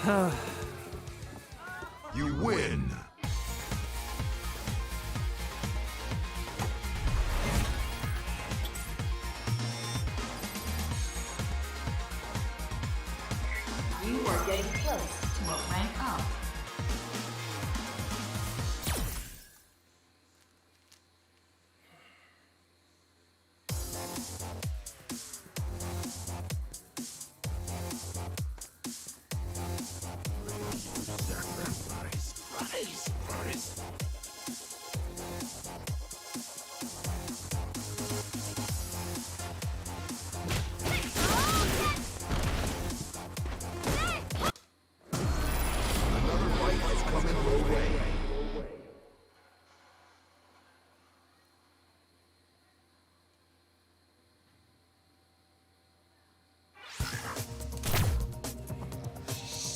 You win. You are getting close to a rank up.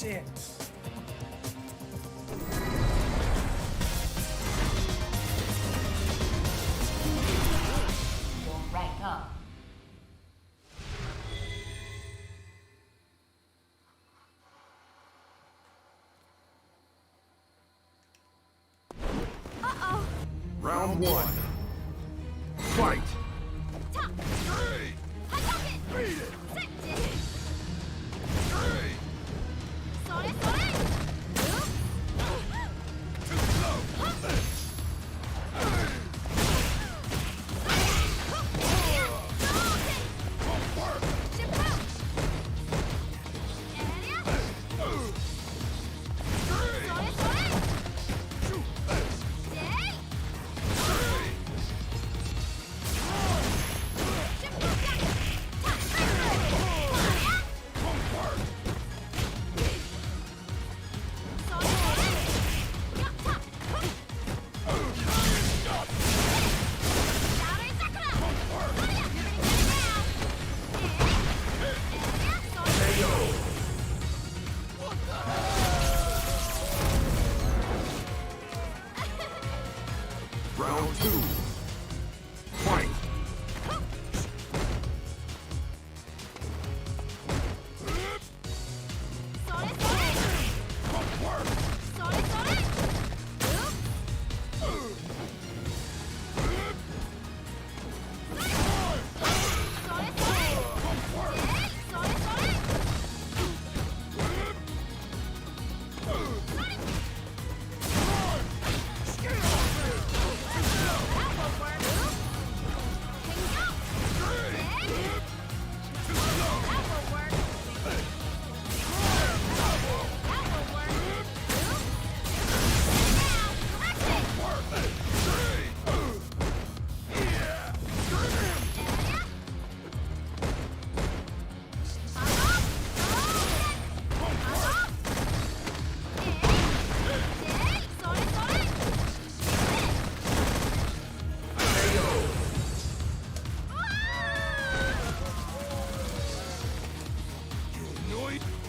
Shit. Will rank up. Round one. Fight. Beat it. Round two. Fight.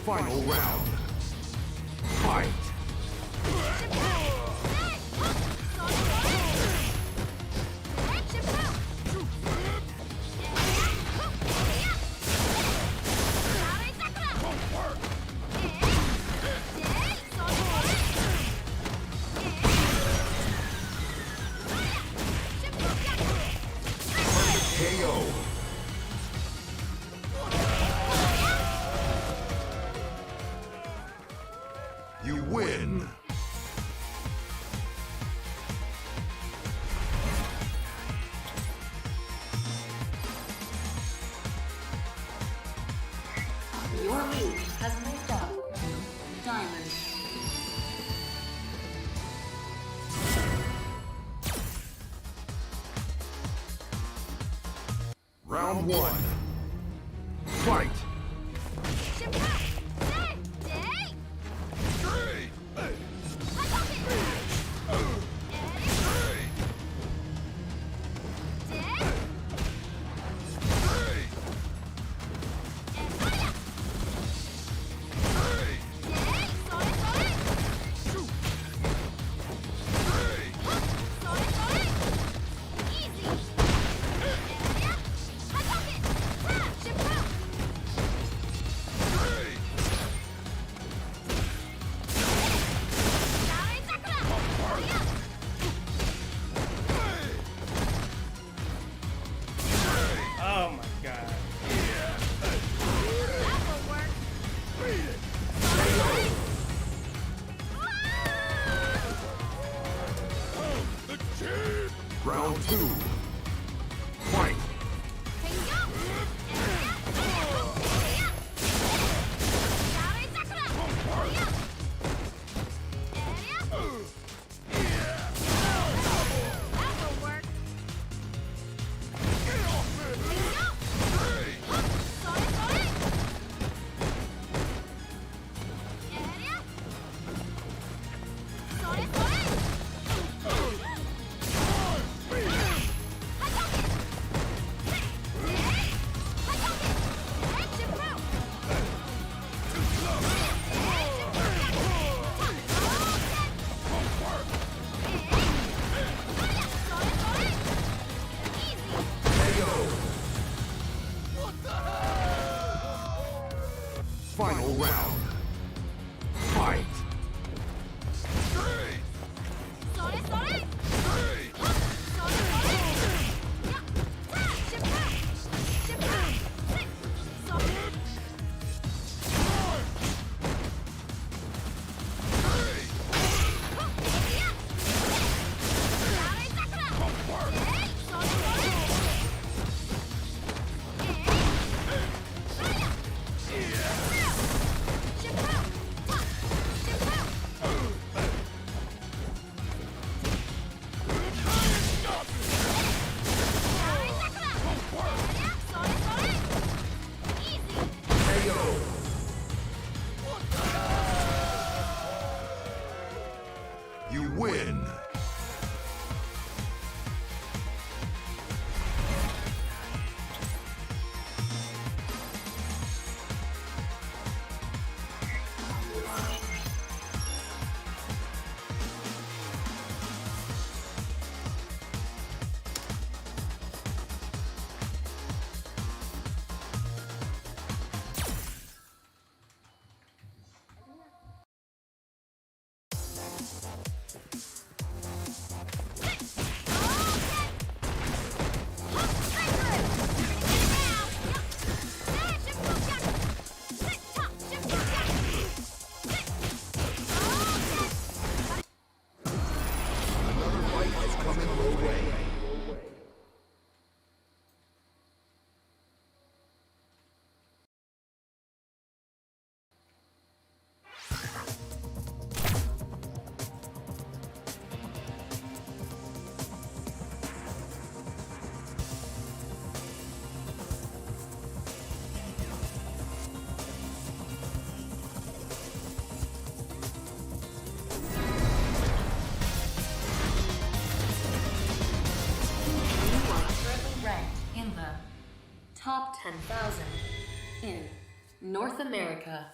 Final round. Fight. KO. You win. Your lead has moved up to Diamond. Round one. Fight. Final round. Fight. You win. Top 10,000 in North America.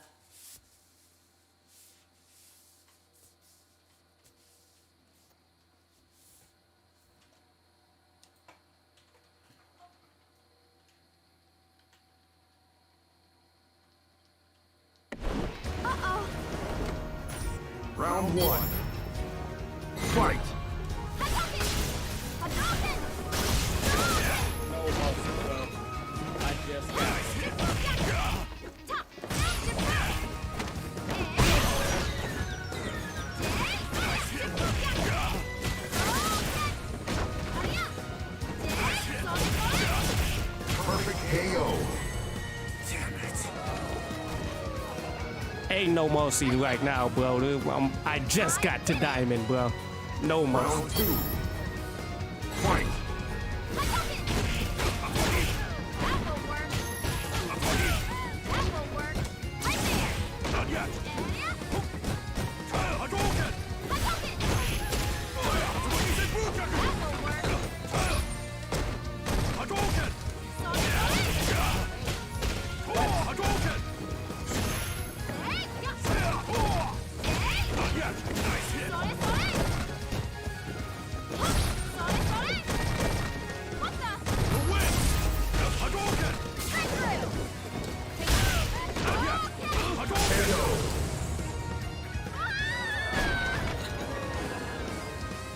Round one. Fight. Perfect KO. Ain't no mercy right now, bro. I just got to diamond, bro. No mercy. Round two. Fight.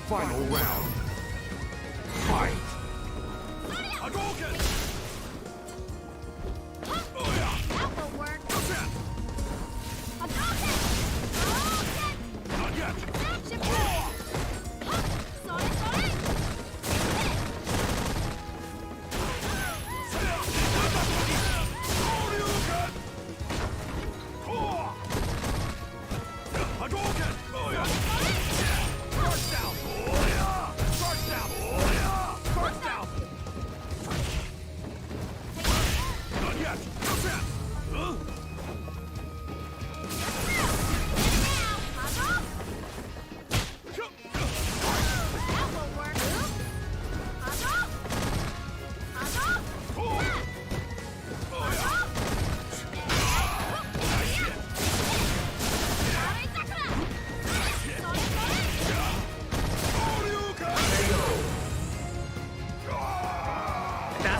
Final round. Fight.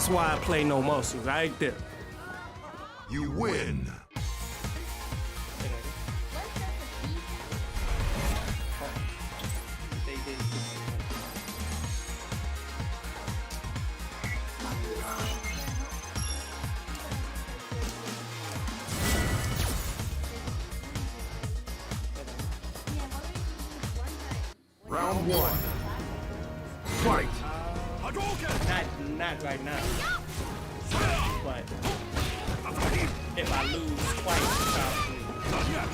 That's why I play no mercy right there. You win. Round one. Fight. Not right now. But if I lose twice, probably.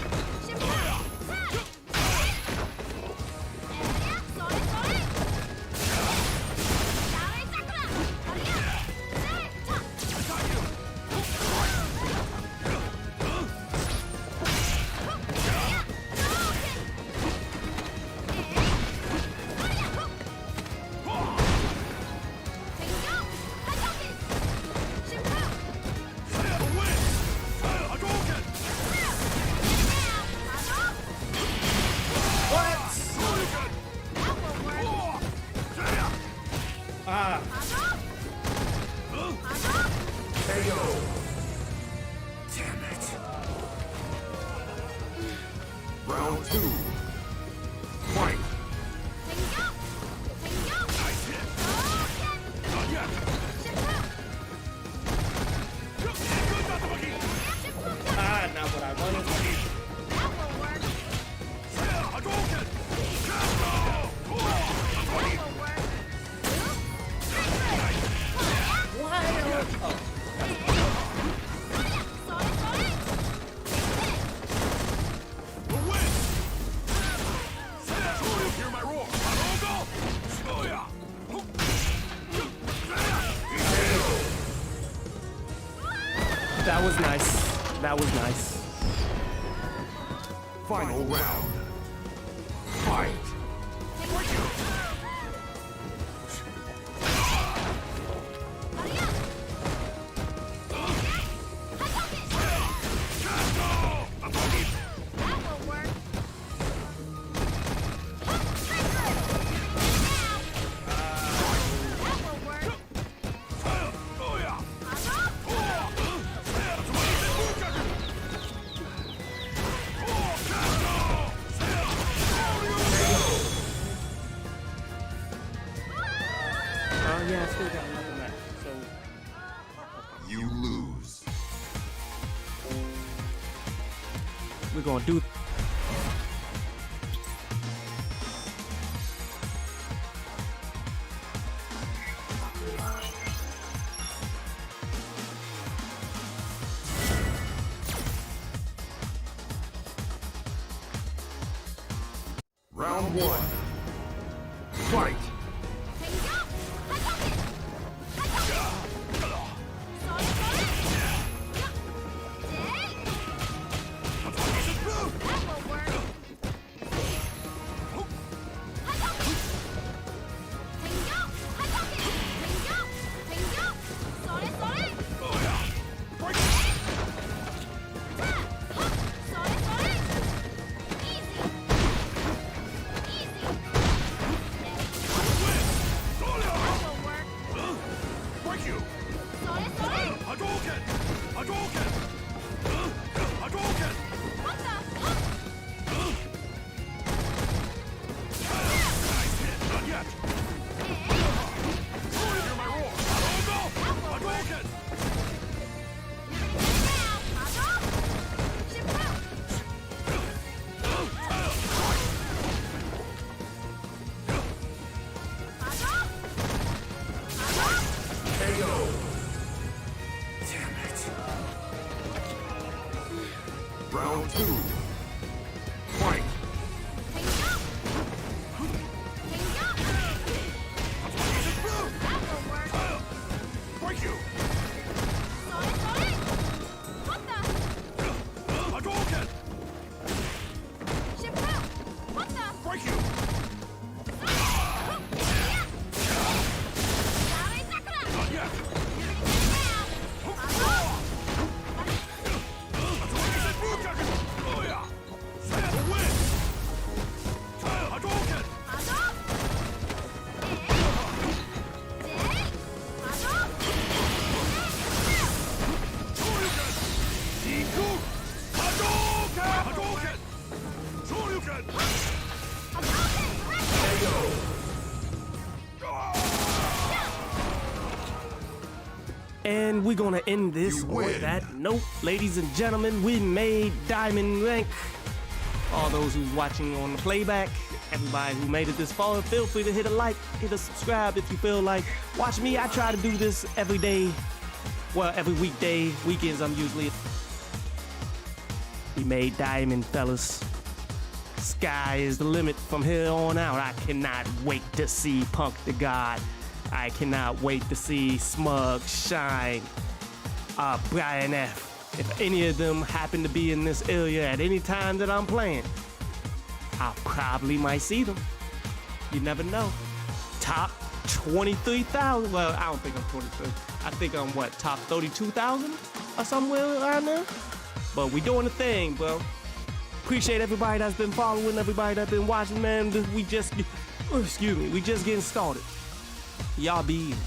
KO. Damn it. Round two. Fight. Nice hit. Not yet. Not what I wanted. That was nice. That was nice. Final round. Fight. Yeah, I still got another match. So You lose. we're gonna do. Round one. Fight. Round two. Fight. Break you. Hadouken. Break you. Not yet. And we're gonna end this You on win. that note. Ladies and gentlemen, we made Diamond Rank. All those who's watching on the playback, Everybody who made it this far, feel free to hit a like, hit a subscribe if you feel like. Watch me, I try to do this every day. Well, every weekday. Weekends I'm usually. We made diamond, fellas. Sky is the limit from here on out. I cannot wait to see Punk the God. I cannot wait to see Smug, Shine, Brian F. If any of them happen to be in this area at any time that I'm playing, I probably might see them. You never know. Top 23,000. Well, I don't think I'm 23. I think I'm what, top 32,000 or somewhere around there? But we doing the thing, bro. Appreciate everybody that's been following, everybody that's been watching, man. We just getting started. Y'all be easy.